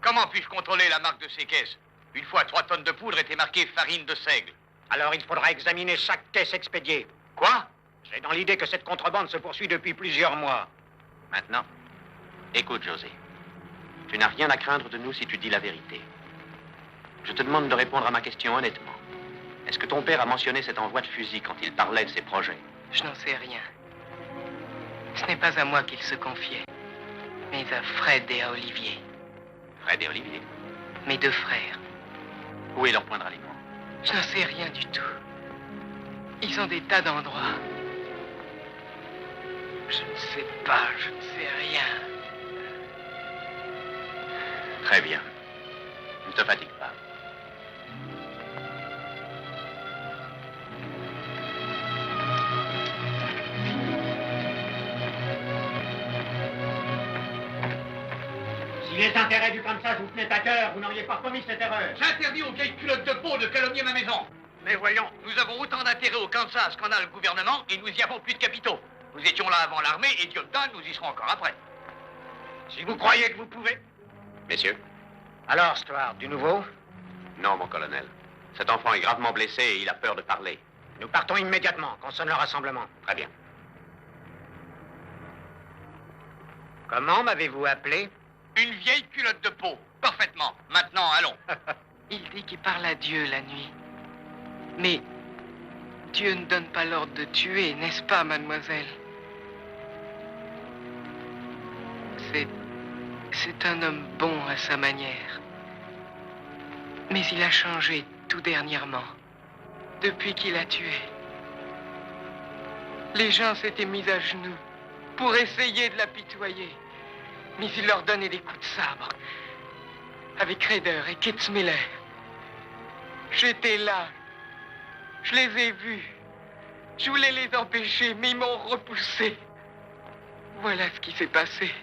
Comment puis-je contrôler la marque de ces caisses? Une fois, 3 tonnes de poudre étaient marquées farine de seigle. Alors il faudra examiner chaque caisse expédiée. Quoi? J'ai dans l'idée que cette contrebande se poursuit depuis plusieurs mois. Maintenant, écoute, José. Tu n'as rien à craindre de nous si tu dis la vérité. Je te demande de répondre à ma question honnêtement. Est-ce que ton père a mentionné cet envoi de fusil quand il parlait de ses projets? Je n'en sais rien. Ce n'est pas à moi qu'il se confiait, mais à Fred et à Olivier, Fred et Olivier. mes 2 frères. Où est leur point de ralliement? Je n'en sais rien du tout. Ils ont des tas d'endroits. Je ne sais pas, je ne sais rien. Très bien. Ne te fatigue pas. Si les intérêts du Kansas vous tenaient à cœur, vous n'auriez pas commis cette erreur. J'interdis aux vieilles culottes de peau de calomnier ma maison. Mais voyons, Nous avons autant d'intérêt au Kansas qu'en a le gouvernement et nous y avons plus de capitaux. Nous étions là avant l'armée et Dieu le donne, nous y serons encore après. si vous croyez que vous pouvez... Messieurs? Alors, Stuart, du nouveau? Non, mon colonel. Cet enfant est gravement blessé et il a peur de parler. Nous partons immédiatement, qu'on sonne le rassemblement. Très bien. Comment m'avez-vous appelé? Une vieille culotte de peau. Parfaitement. Maintenant, allons. Il dit qu'il parle à Dieu la nuit. Mais Dieu ne donne pas l'ordre de tuer, n'est-ce pas, mademoiselle? C'est un homme bon à sa manière. Mais il a changé tout dernièrement, depuis qu'il a tué. Les gens s'étaient mis à genoux pour essayer de l'apitoyer. Mais il leur donnait des coups de sabre. Avec Rader et Kitzmiller. J'étais là. Je les ai vus. Je voulais les empêcher, mais ils m'ont repoussé. Voilà ce qui s'est passé.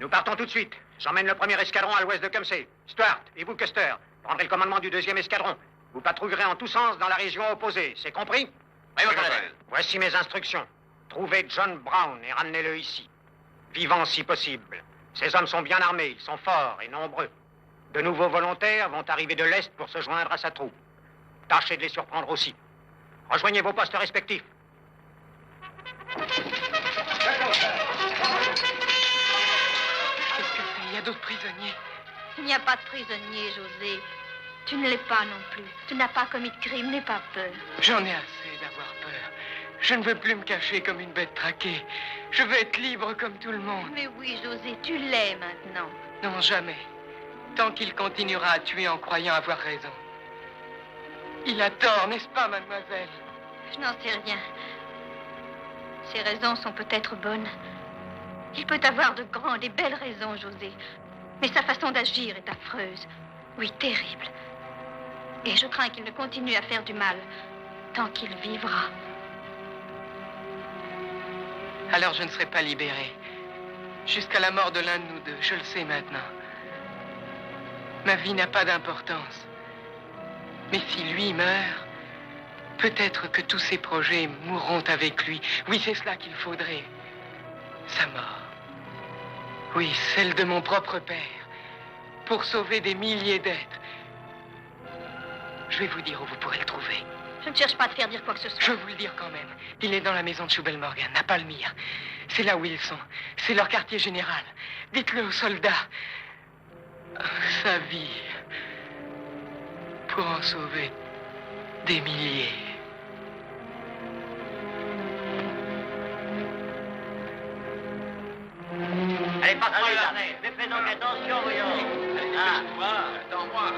Nous partons tout de suite. J'emmène le premier escadron à l'ouest de Kemsey. Stuart, et vous, Custer, prendrez le commandement du 2e escadron. Vous patrouillerez en tous sens dans la région opposée. C'est compris? Oui, mon colonel. Voici mes instructions. Trouvez John Brown et ramenez-le ici. Vivant si possible. Ces hommes sont bien armés, ils sont forts et nombreux. De nouveaux volontaires vont arriver de l'Est pour se joindre à sa troupe. Tâchez de les surprendre aussi. Rejoignez vos postes respectifs. Qu'est-ce que c'est? Il y a d'autres prisonniers. Il n'y a pas de prisonnier, José. Tu ne l'es pas non plus. Tu n'as pas commis de crime, n'aie pas peur. J'en ai assez d'avoir peur. Je ne veux plus me cacher comme une bête traquée. Je veux être libre comme tout le monde. Mais oui, José, tu l'es maintenant. Non, jamais. Tant qu'il continuera à tuer en croyant avoir raison. Il a tort, n'est-ce pas, mademoiselle? Je n'en sais rien. Ses raisons sont peut-être bonnes. Il peut avoir de grandes et belles raisons, José. Mais sa façon d'agir est affreuse. Oui, terrible. Et je crains qu'il ne continue à faire du mal tant qu'il vivra. Alors je ne serai pas libérée. Jusqu'à la mort de l'un de nous deux, je le sais maintenant. Ma vie n'a pas d'importance. Mais si lui meurt, peut-être que tous ses projets mourront avec lui. Oui, c'est cela qu'il faudrait. Sa mort. Oui, celle de mon propre père. Pour sauver des milliers d'êtres. Je vais vous dire où vous pourrez le trouver. Je ne cherche pas à te faire dire quoi que ce soit. Je veux vous le dire quand même. Il est dans la maison de Schubel-Morgan, à Palmyre. C'est là où ils sont. C'est leur quartier général. Dites-le aux soldats. Sa vie. Pour en sauver des milliers. pas trop là. Mais fais donc attention, voyons. Attends-moi.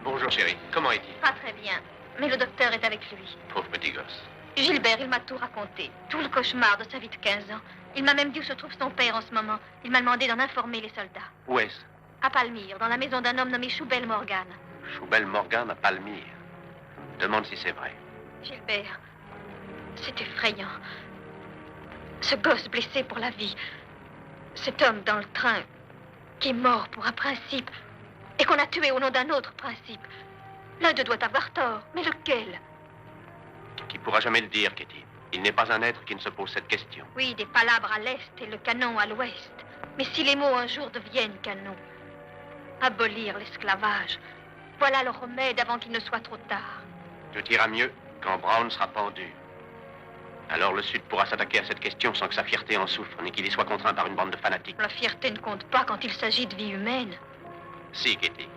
Bonjour, chérie. Comment est-il? Pas très bien, mais le docteur est avec lui. Pauvre petit gosse. Gilbert, il m'a tout raconté. Tout le cauchemar de sa vie de 15 ans. Il m'a même dit où se trouve son père en ce moment. Il m'a demandé d'en informer les soldats. Où est-ce? À Palmyre, dans la maison d'un homme nommé Choubel Morgan. Choubel Morgan à Palmyre. Demande si c'est vrai. Gilbert, c'est effrayant. Ce gosse blessé pour la vie. Cet homme dans le train qui est mort pour un principe et qu'on a tué au nom d'un autre principe. L'un d'eux doit avoir tort, mais lequel? Qui pourra jamais le dire, Kitty. Il n'est pas un être qui ne se pose cette question. Oui, des palabres à l'est et le canon à l'ouest. Mais si les mots un jour deviennent canon, abolir l'esclavage, voilà le remède avant qu'il ne soit trop tard. Tout ira mieux quand Brown sera pendu. Alors le Sud pourra s'attaquer à cette question sans que sa fierté en souffre, ni qu'il y soit contraint par une bande de fanatiques. La fierté ne compte pas quand il s'agit de vie humaine. Si, Kitty.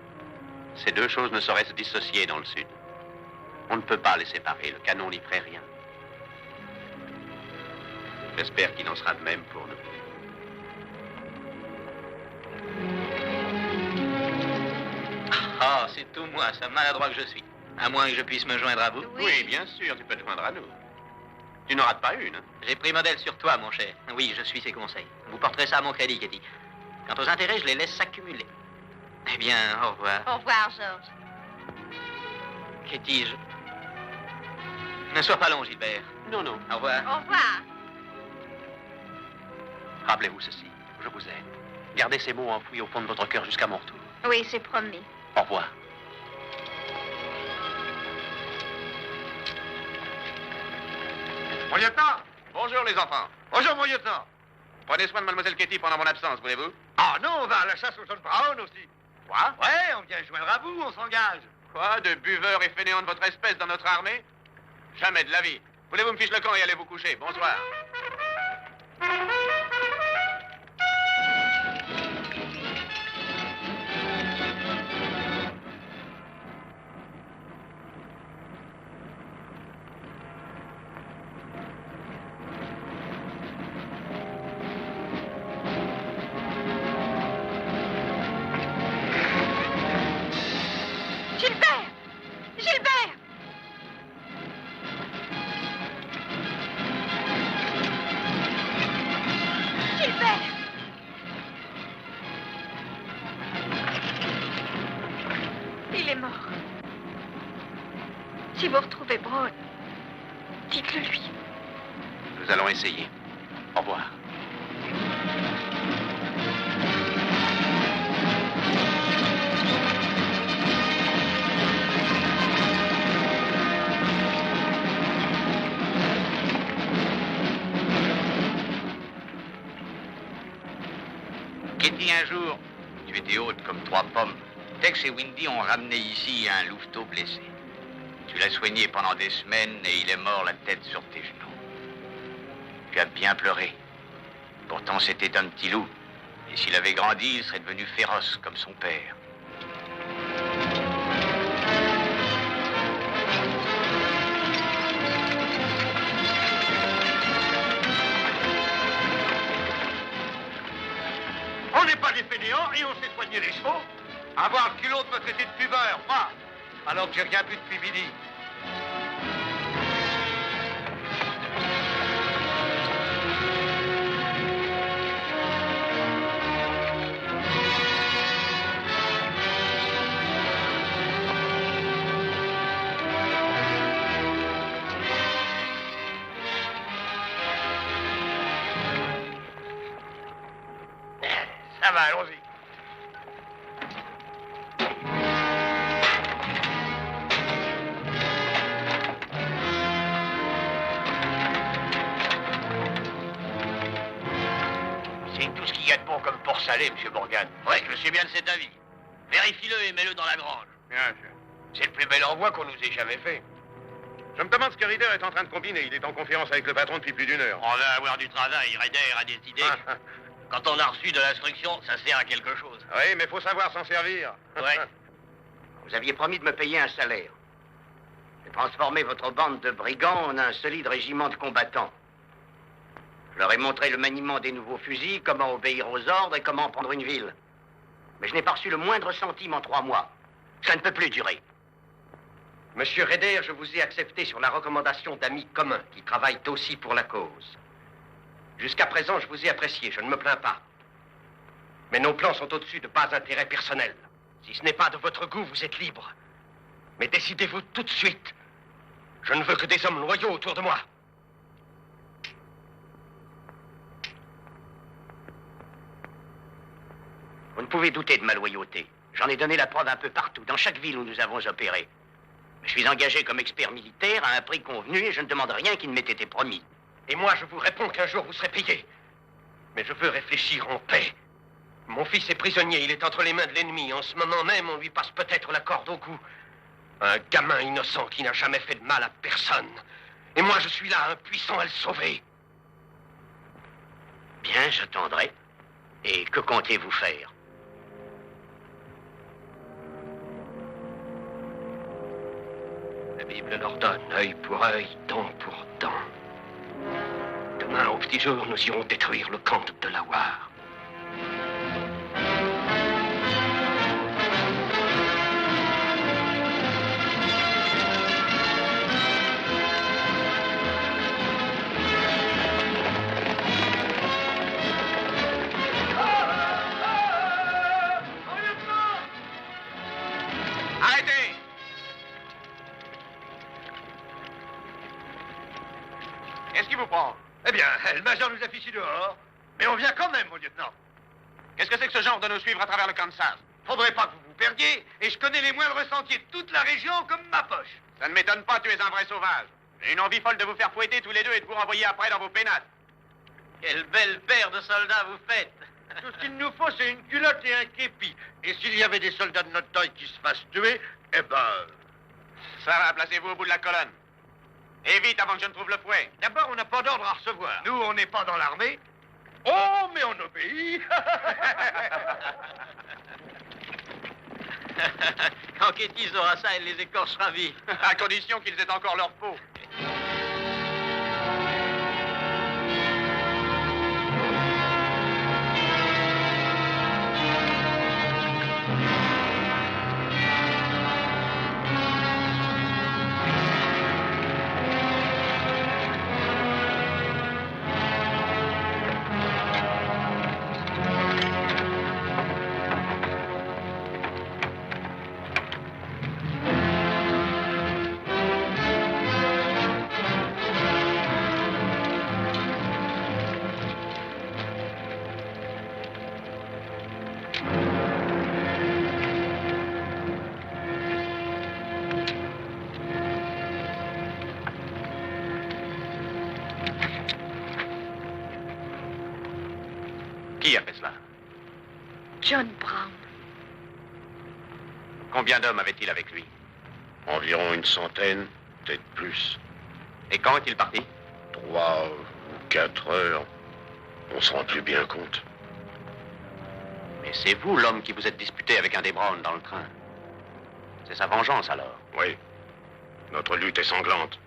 Ces deux choses ne sauraient se dissocier dans le Sud. On ne peut pas les séparer. Le canon n'y ferait rien. J'espère qu'il en sera de même pour nous. Ah, c'est tout moi, ça maladroit que je suis. À moins que je puisse me joindre à vous. Oui, bien sûr, tu peux te joindre à nous. Tu n'en rates pas une, hein? J'ai pris modèle sur toi, mon cher. Oui, je suis ses conseils. Vous porterez ça à mon crédit, Kitty. Quant aux intérêts, je les laisse s'accumuler. Eh bien, au revoir. Au revoir, George. Kitty, ne sois pas long, Gilbert. Non, non. Au revoir. Au revoir. Rappelez-vous ceci. Je vous aime. Gardez ces mots enfouis au fond de votre cœur jusqu'à mon retour. Oui, c'est promis. Au revoir. Mon lieutenant! Bonjour, les enfants. Bonjour, mon lieutenant! Prenez soin de Mademoiselle Kitty pendant mon absence, voulez-vous? Ah non, on va à la chasse au John Brown aussi. Quoi? Ouais, on vient joindre à vous, on s'engage. Quoi? De buveurs et fainéants de votre espèce dans notre armée? Jamais de la vie. Voulez-vous me ficher le camp et aller vous coucher? Bonsoir. Gilbert! Gilbert! Gilbert! Il est mort. Si vous retrouvez Brown, dites-le lui. Nous allons essayer. Au revoir. Kitty, un jour, tu étais haute comme 3 pommes. Tex et Windy ont ramené ici un louveteau blessé. Tu l'as soigné pendant des semaines et il est mort la tête sur tes genoux. Tu as bien pleuré. Pourtant, c'était un petit loup. Et s'il avait grandi, il serait devenu féroce comme son père. On n'est pas des fainéants et on sait soigner les chevaux. Avoir le culot de me traiter de buveur, moi, alors que j'ai rien bu depuis midi. Ça va, allons-y. C'est tout ce qu'il y a de bon comme port salé, M. Morgan. Ouais, je suis bien de cet avis. Vérifie-le et mets-le dans la grange. Bien sûr. C'est le plus bel envoi qu'on nous ait jamais fait. Je me demande ce que Ryder est en train de combiner. Il est en conférence avec le patron depuis plus d'1 heure. On va avoir du travail. Ryder a des idées. Quand on a reçu de l'instruction, ça sert à quelque chose. Oui, mais faut savoir s'en servir. Ouais. Vous aviez promis de me payer un salaire. J'ai transformé votre bande de brigands en un solide régiment de combattants. Je leur ai montré le maniement des nouveaux fusils, comment obéir aux ordres et comment prendre une ville. Mais je n'ai pas reçu le moindre centime en 3 mois. Ça ne peut plus durer. Monsieur Rader, je vous ai accepté sur la recommandation d'amis communs qui travaillent aussi pour la cause. Jusqu'à présent, je vous ai apprécié, je ne me plains pas. Mais nos plans sont au-dessus de bas intérêts personnels. Si ce n'est pas de votre goût, vous êtes libre. Mais décidez-vous tout de suite. Je ne veux que des hommes loyaux autour de moi. Vous ne pouvez douter de ma loyauté. J'en ai donné la preuve un peu partout, dans chaque ville où nous avons opéré. Je suis engagé comme expert militaire à un prix convenu et je ne demande rien qui ne m'ait été promis. Et moi, je vous réponds qu'un jour vous serez payé. Mais je veux réfléchir en paix. Mon fils est prisonnier, il est entre les mains de l'ennemi. En ce moment même, on lui passe peut-être la corde au cou. Un gamin innocent qui n'a jamais fait de mal à personne. Et moi, je suis là, impuissant à le sauver. Bien, j'attendrai. Et que comptez-vous faire? La Bible l'ordonne, œil pour œil, dent pour dent. Demain, au petit jour, nous irons détruire le camp de Delaware. Arrêtez! Qu'est-ce qui vous prend? Eh bien, le major nous a fichus dehors, mais on vient quand même, mon lieutenant. Qu'est-ce que c'est que ce genre de nous suivre à travers le Kansas? Faudrait pas que vous vous perdiez, et je connais les moindres sentiers de toute la région comme ma poche. Ça ne m'étonne pas, tu es un vrai sauvage. J'ai une envie folle de vous faire fouetter tous les deux et de vous renvoyer après dans vos pénates. Quelle belle paire de soldats vous faites. Tout ce qu'il nous faut, c'est une culotte et un képi. Et s'il y avait des soldats de notre taille qui se fassent tuer, eh ben... Ça va, placez-vous au bout de la colonne. Et vite, avant que je ne trouve le fouet. D'abord, on n'a pas d'ordre à recevoir. Nous, on n'est pas dans l'armée. Oh, mais on obéit. Quand Ketty aura ça, elle les écorchera vifs. À condition qu'ils aient encore leur peau. Qui a fait cela? John Brown. Combien d'hommes avait-il avec lui? Environ une centaine, peut-être plus. Et quand est-il parti? 3 ou 4 heures. On se rend plus bien compte. Mais c'est vous l'homme qui vous êtes disputé avec un des Brown dans le train. C'est sa vengeance alors? Oui. Notre lutte est sanglante.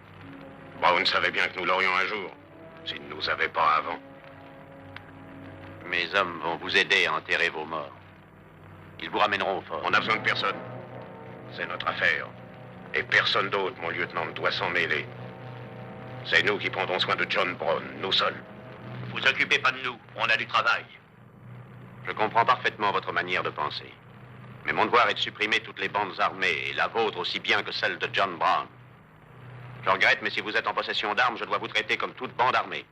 Brown savait bien que nous l'aurions un jour, s'il ne nous avait pas avant. Mes hommes vont vous aider à enterrer vos morts. Ils vous ramèneront au fort. On n'a besoin de personne. C'est notre affaire. Et personne d'autre, mon lieutenant, ne doit s'en mêler. C'est nous qui prendrons soin de John Brown, nous seuls. Vous occupez pas de nous, on a du travail. Je comprends parfaitement votre manière de penser. Mais mon devoir est de supprimer toutes les bandes armées, et la vôtre aussi bien que celle de John Brown. Je regrette, mais si vous êtes en possession d'armes, je dois vous traiter comme toute bande armée.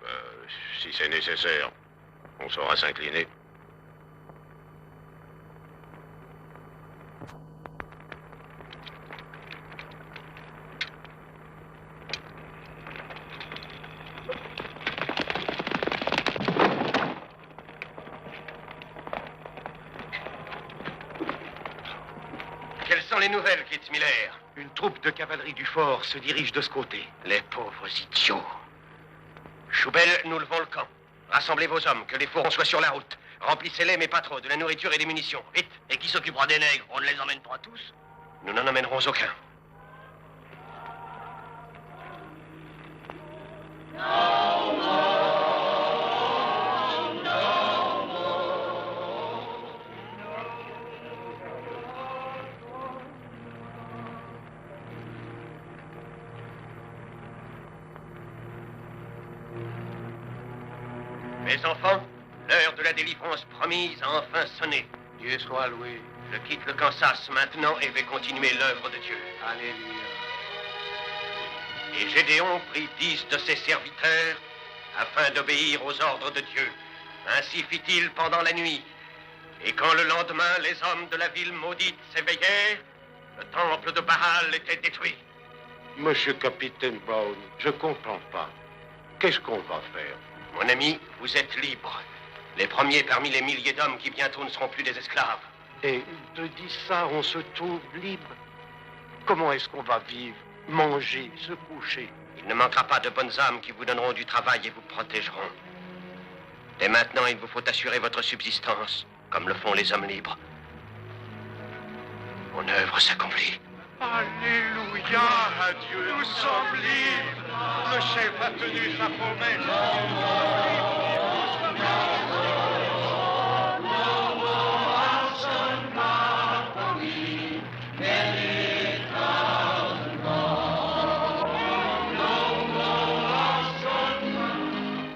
Si c'est nécessaire, on saura s'incliner. Quelles sont les nouvelles, Kitzmiller? Une troupe de cavalerie du fort se dirige de ce côté. Les pauvres idiots. Choubel, nous levons le camp. Rassemblez vos hommes, que les fourrons soient sur la route. Remplissez-les, mais pas trop, de la nourriture et des munitions. Vite. Et qui s'occupera des nègres? On ne les emmène pas tous? Nous n'en emmènerons aucun. No more. Mes enfants, l'heure de la délivrance promise a enfin sonné. Dieu soit loué. Je quitte le Kansas maintenant et vais continuer l'œuvre de Dieu. Alléluia. Et Gédéon prit 10 de ses serviteurs afin d'obéir aux ordres de Dieu. Ainsi fit-il pendant la nuit. Et quand le lendemain, les hommes de la ville maudite s'éveillèrent, le temple de Baal était détruit. Monsieur Capitaine Brown, je comprends pas. Qu'est-ce qu'on va faire? Mon ami, vous êtes libre. Les premiers parmi les milliers d'hommes qui bientôt ne seront plus des esclaves. Et de dire ça, on se trouve libre. Comment est-ce qu'on va vivre, manger, se coucher? Il ne manquera pas de bonnes âmes qui vous donneront du travail et vous protégeront. Dès maintenant, il vous faut assurer votre subsistance, comme le font les hommes libres. Mon œuvre s'accomplit. Alléluia à Dieu. Nous sommes libres. Le chef a tenu sa promesse.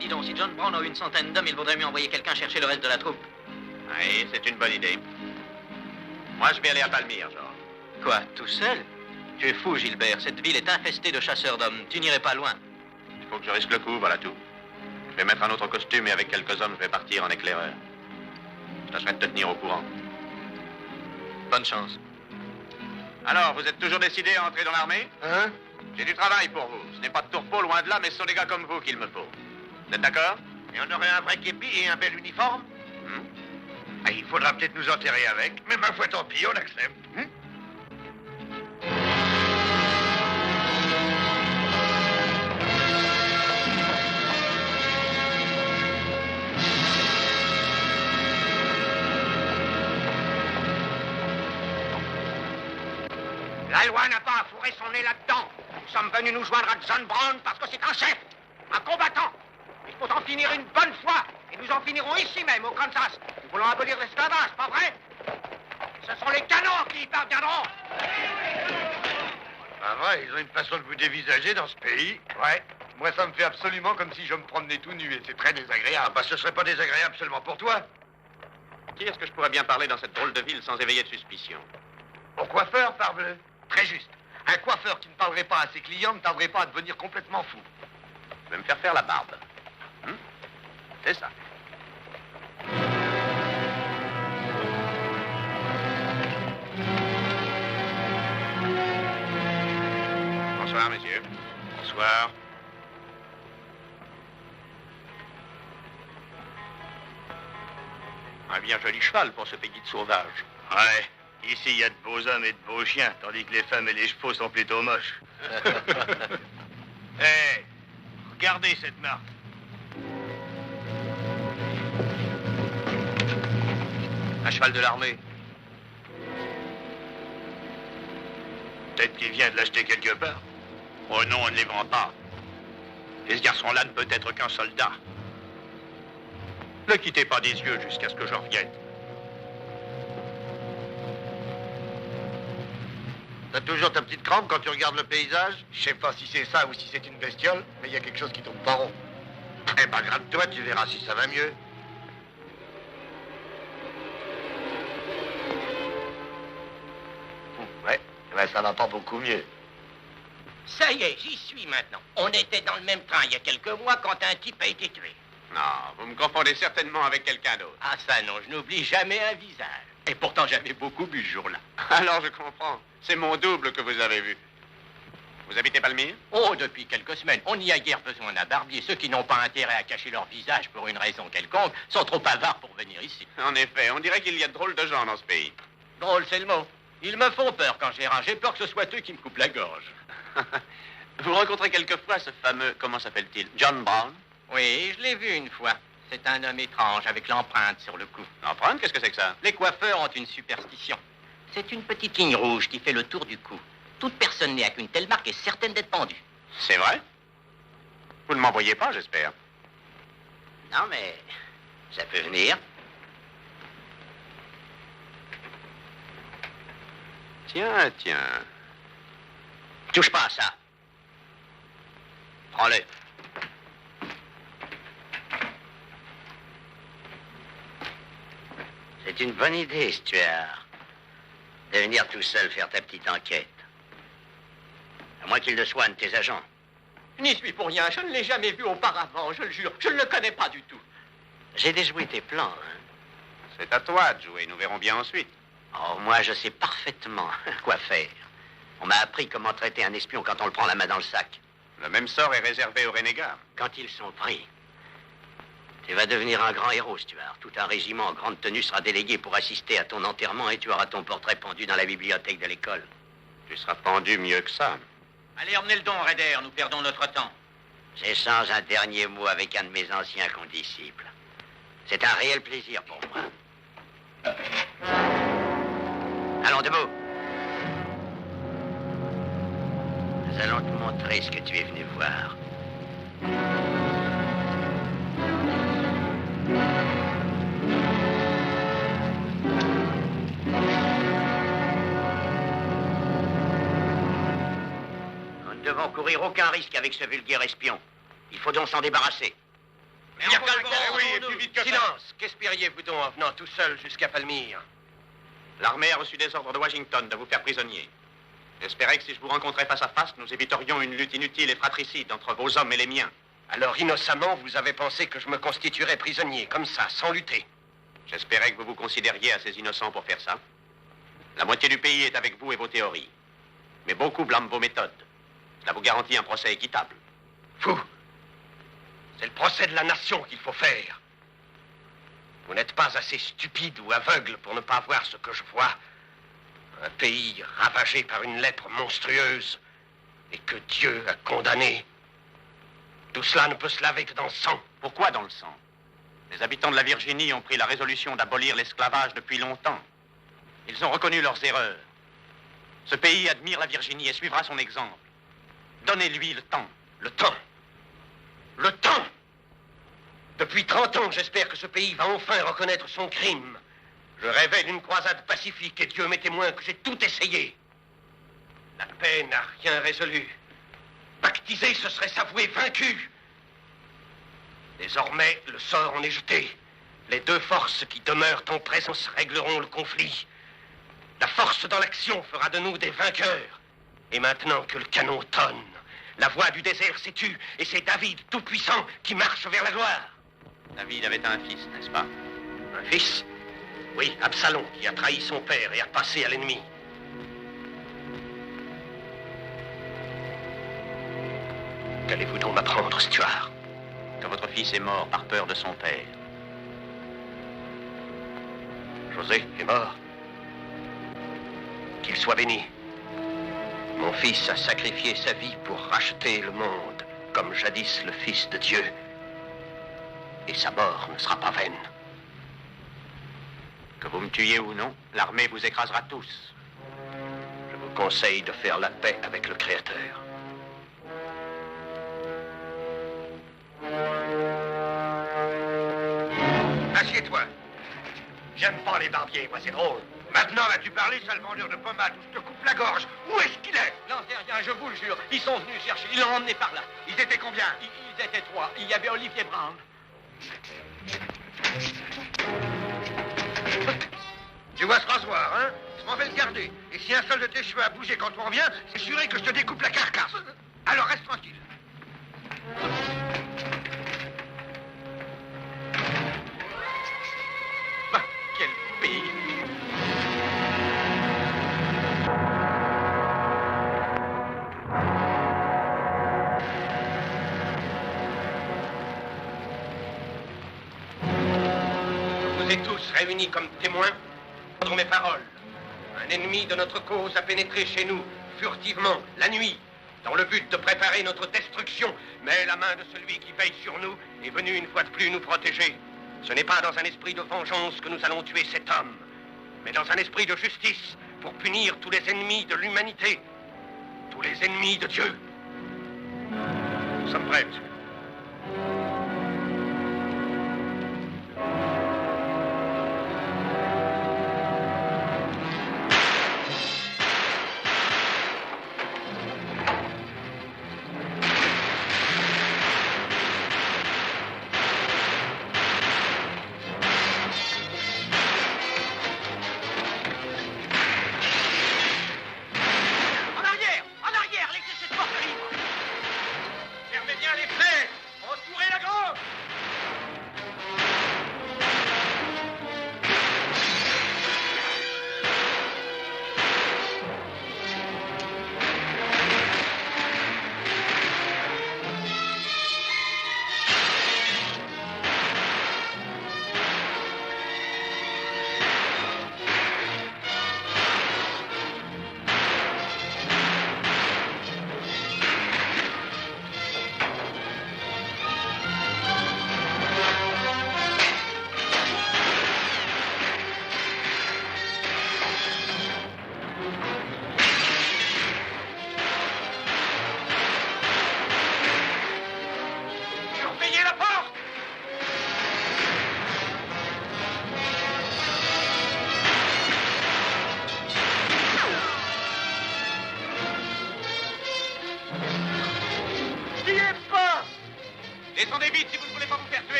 Dis donc, si John Brown a une centaine d'hommes, il vaudrait mieux envoyer quelqu'un chercher le reste de la troupe. Oui, c'est une bonne idée. Moi, je vais aller à Palmyre, George. Quoi, tout seul? Tu es fou, Gilbert. Cette ville est infestée de chasseurs d'hommes. Tu n'irais pas loin. Il faut que je risque le coup, voilà tout. Je vais mettre un autre costume et avec quelques hommes, je vais partir en éclaireur. Je tâcherai de te tenir au courant. Bonne chance. Alors, vous êtes toujours décidé à entrer dans l'armée? Hein? J'ai du travail pour vous. Ce n'est pas de tourpeau, loin de là, mais ce sont des gars comme vous qu'il me faut. Vous êtes d'accord? Et on aurait un vrai képi et un bel uniforme? Il faudra peut-être nous enterrer avec, mais ma foi, tant pis, on accepte. La loi n'a pas à fourrer son nez là-dedans. Nous sommes venus nous joindre à John Brown parce que c'est un chef, un combattant. Il faut en finir une bonne fois. Et nous en finirons ici même, au Kansas. Nous voulons abolir l'esclavage, pas vrai? Ce sont les canons qui y parviendront. Ah ouais, ils ont une façon de vous dévisager dans ce pays. Ouais. Moi, ça me fait absolument comme si je me promenais tout nu et c'est très désagréable. Ah bah ce serait pas désagréable seulement pour toi. Qui est-ce que je pourrais bien parler dans cette drôle de ville sans éveiller de suspicion? Au coiffeur, parbleu. Très juste. Un coiffeur qui ne parlerait pas à ses clients ne tarderait pas à devenir complètement fou. Je vais me faire faire la barbe. C'est ça. Bonsoir, messieurs. Bonsoir. Un bien joli cheval pour ce pays de sauvages. Ouais. Ici, il y a de beaux hommes et de beaux chiens, tandis que les femmes et les chevaux sont plutôt moches. Hé, regardez cette marque. Un cheval de l'armée. Peut-être qu'il vient de l'acheter quelque part. Oh non, on ne les vend pas. Et ce garçon-là ne peut être qu'un soldat. Ne le quittez pas des yeux jusqu'à ce que je revienne. T'as toujours ta petite crampe quand tu regardes le paysage? Je sais pas si c'est ça ou si c'est une bestiole, mais il y a quelque chose qui tourne pas rond. Eh ben, gratte-toi, tu verras si ça va mieux. Ouais, ben ça va pas beaucoup mieux. Ça y est, j'y suis maintenant. On était dans le même train il y a quelques mois quand un type a été tué. Non, vous me confondez certainement avec quelqu'un d'autre. Ah ça non, je n'oublie jamais un visage. Et pourtant j'avais beaucoup bu ce jour-là. Alors je comprends. C'est mon double que vous avez vu. Vous habitez Palmyre? Oh, depuis quelques semaines. On n'y a guère besoin d'un barbier. Ceux qui n'ont pas intérêt à cacher leur visage pour une raison quelconque sont trop avares pour venir ici. En effet, on dirait qu'il y a de drôles de gens dans ce pays. Drôle, c'est le mot. Ils me font peur quand j'ai rangé. J'ai peur que ce soit eux qui me coupent la gorge. Vous rencontrez quelquefois ce fameux, comment s'appelle-t-il, John Brown? Oui, je l'ai vu une fois. C'est un homme étrange avec l'empreinte sur le cou. L'empreinte, qu'est-ce que c'est que ça? Les coiffeurs ont une superstition. C'est une petite ligne rouge qui fait le tour du cou. Toute personne née avec une telle marque est certaine d'être pendue. C'est vrai? Vous ne m'envoyez pas, j'espère. Non, mais ça peut venir. Tiens. Touche pas à ça. Prends-le. C'est une bonne idée, Stuart. De venir tout seul faire ta petite enquête. À moins qu'il ne soit un de tes agents. Je n'y suis pour rien. Je ne l'ai jamais vu auparavant, je le jure. Je ne le connais pas du tout. J'ai déjoué tes plans, hein. C'est à toi de jouer, nous verrons bien ensuite. Oh, moi, je sais parfaitement quoi faire. On m'a appris comment traiter un espion quand on le prend la main dans le sac. Le même sort est réservé aux renégats. Quand ils sont pris, tu vas devenir un grand héros, Stuart. Tout un régiment en grande tenue sera délégué pour assister à ton enterrement et tu auras ton portrait pendu dans la bibliothèque de l'école. Tu seras pendu mieux que ça. Allez, emmenez le don, Raider, nous perdons notre temps. J'échange un dernier mot avec un de mes anciens condisciples. C'est un réel plaisir pour moi. Allons, debout. Nous allons te montrer ce que tu es venu voir. Nous ne devons courir aucun risque avec ce vulgaire espion. Il faut donc s'en débarrasser. Mais oui, et plus vite que silence. Qu'espériez-vous donc en venant tout seul jusqu'à Palmyre? L'armée a reçu des ordres de Washington de vous faire prisonnier. J'espérais que si je vous rencontrais face à face, nous éviterions une lutte inutile et fratricide entre vos hommes et les miens. Alors, innocemment, vous avez pensé que je me constituerais prisonnier, comme ça, sans lutter? J'espérais que vous vous considériez assez innocent pour faire ça. La moitié du pays est avec vous et vos théories. Mais beaucoup blâment vos méthodes. Cela vous garantit un procès équitable. Fou! C'est le procès de la nation qu'il faut faire. Vous n'êtes pas assez stupide ou aveugle pour ne pas voir ce que je vois. Un pays ravagé par une lèpre monstrueuse et que Dieu a condamné. Tout cela ne peut se laver que dans le sang. Pourquoi dans le sang? Les habitants de la Virginie ont pris la résolution d'abolir l'esclavage depuis longtemps. Ils ont reconnu leurs erreurs. Ce pays admire la Virginie et suivra son exemple. Donnez-lui le temps. Le temps? Le temps! Depuis 30 ans, j'espère que ce pays va enfin reconnaître son crime. Je rêvais d'une croisade pacifique et Dieu m'est témoin que j'ai tout essayé. La paix n'a rien résolu. Pactiser, ce serait s'avouer vaincu. Désormais, le sort en est jeté. Les deux forces qui demeurent en présence régleront le conflit. La force dans l'action fera de nous des vainqueurs. Et maintenant que le canon tonne, la voix du désert s'est tue et c'est David tout-puissant qui marche vers la gloire. David avait un fils, n'est-ce pas? Un fils? Oui, Absalom, qui a trahi son père et a passé à l'ennemi. Qu'allez-vous donc m'apprendre, Stuart? Que votre fils est mort par peur de son père. José est mort. Qu'il soit béni. Mon fils a sacrifié sa vie pour racheter le monde, comme jadis le Fils de Dieu. Et sa mort ne sera pas vaine. Que vous me tuiez ou non, l'armée vous écrasera tous. Je vous conseille de faire la paix avec le Créateur. Assieds-toi. J'aime pas les barbiers, moi, c'est drôle. Maintenant, vas-tu parler, sale vendeur de pommade, ou je te coupe la gorge? Où est-ce qu'il est? Non, c'est rien, je vous le jure. Ils sont venus chercher. Ils l'ont emmené par là. Ils étaient combien? Ils étaient 3. Il y avait Olivier Brown. Tu vois ce rasoir, hein? Je m'en vais le garder. Et si un seul de tes cheveux a bougé quand on revient, c'est assuré que je te découpe la carcasse. Alors reste tranquille. Bah, quel pays! Je vous ai tous réunis comme témoins contre mes paroles. Un ennemi de notre cause a pénétré chez nous, furtivement, la nuit, dans le but de préparer notre destruction. Mais la main de celui qui veille sur nous est venue une fois de plus nous protéger. Ce n'est pas dans un esprit de vengeance que nous allons tuer cet homme, mais dans un esprit de justice, pour punir tous les ennemis de l'humanité, tous les ennemis de Dieu. Nous sommes prêts, monsieur.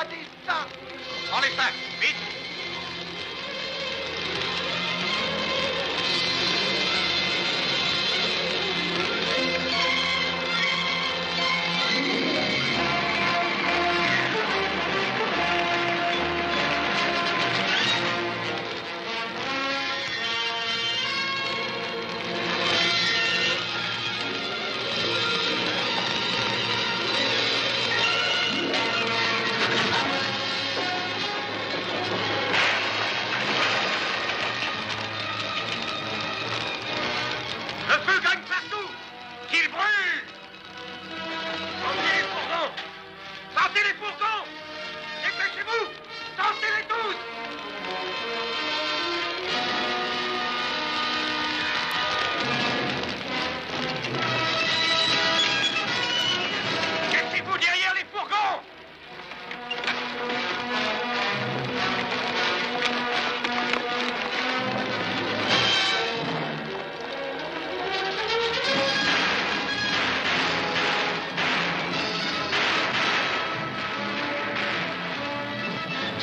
Regardez ça! Prends les sacs, vite! Le feu gagne partout! Qu'il brûle! Emmenez les fourgons! Sortez les fourgons! Dépêchez-vous! Sortez-les tous! Cachez-vous derrière les fourgons!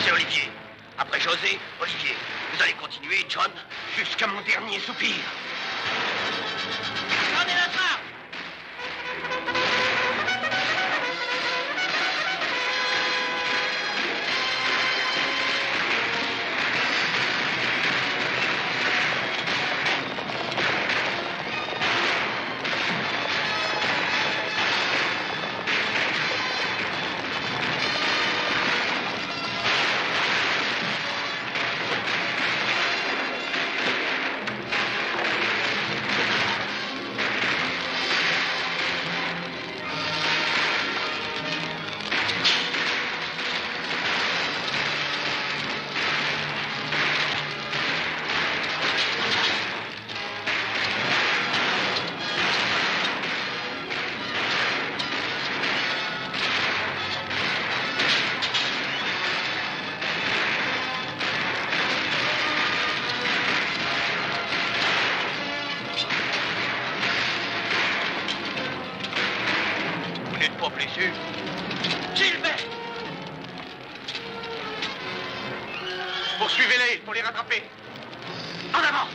C'est Olivier. Après José, Olivier. Vous allez continuer, John, Jusqu'à mon dernier soupir. Prenez la trappe! Vous n'êtes pas blessé? Gilbert! Poursuivez-les, il faut les rattraper. En avant!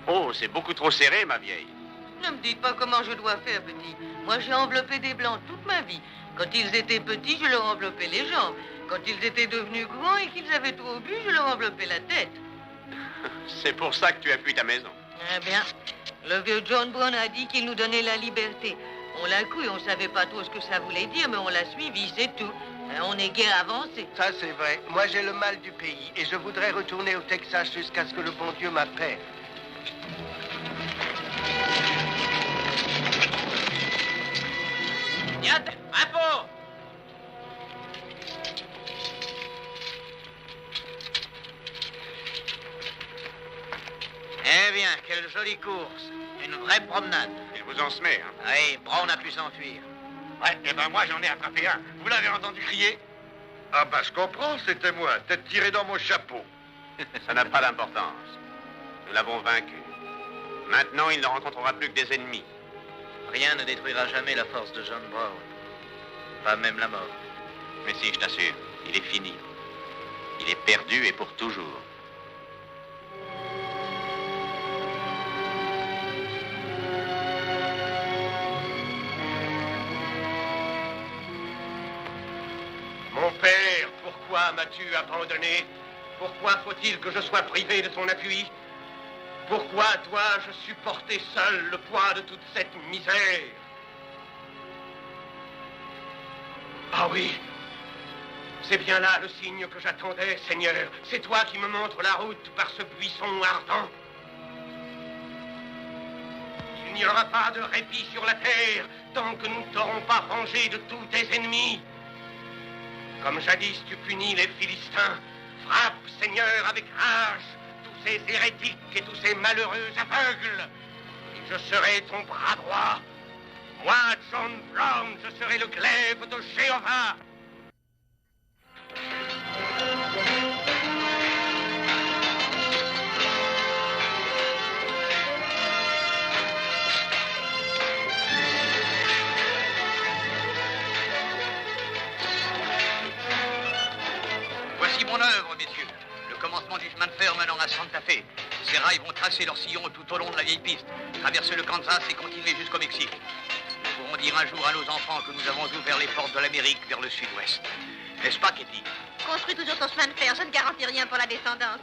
Oh, c'est beaucoup trop serré, ma vieille. Ne me dites pas comment je dois faire, petit. Moi, j'ai enveloppé des blancs toute ma vie. Quand ils étaient petits, je leur enveloppais les jambes. Quand ils étaient devenus grands et qu'ils avaient trop bu, je leur enveloppais la tête. C'est pour ça que tu as fui ta maison. Eh bien, le vieux John Brown a dit qu'il nous donnait la liberté. On l'a cru, on savait pas trop ce que ça voulait dire, mais on l'a suivi, c'est tout. On est guère avancé. Ça, c'est vrai. Moi, j'ai le mal du pays et je voudrais retourner au Texas jusqu'à ce que le bon Dieu m'appelle. Yad, impôt! Eh bien, quelle jolie course. Une vraie promenade. Il vous en se met, hein. Oui, Brown a pu s'enfuir. Ouais, eh ben moi j'en ai attrapé un. Vous l'avez entendu crier? Ah bah je comprends, c'était moi. Tête tirée dans mon chapeau. Ça n'a pas d'importance. Nous l'avons vaincu. Maintenant, il ne rencontrera plus que des ennemis. Rien ne détruira jamais la force de John Brown. Pas même la mort. Mais si, je t'assure, il est fini. Il est perdu et pour toujours. Mon père, pourquoi m'as-tu abandonné? Pourquoi faut-il que je sois privé de ton appui? Pourquoi dois-je supporter seul le poids de toute cette misère? Ah oui, c'est bien là le signe que j'attendais, Seigneur. C'est toi qui me montres la route par ce buisson ardent. Il n'y aura pas de répit sur la terre tant que nous ne t'aurons pas vengé de tous tes ennemis. Comme jadis tu punis les Philistins, frappe, Seigneur, avec rage tous ces hérétiques et tous ces malheureux aveugles. Et je serai ton bras droit. Moi, John Brown, je serai le glaive de Jéhovah. Voici mon œuvre, messieurs. Le commencement du chemin de fer menant à Santa Fe. Ces rails vont tracer leur sillon tout au long de la vieille piste, traverser le Kansas et continuer jusqu'au Mexique. Nous pourrons dire un jour à nos enfants que nous avons ouvert les portes de l'Amérique vers le sud-ouest. N'est-ce pas, Kitty? Construis toujours ton chemin de fer, je ne garantis rien pour la descendance.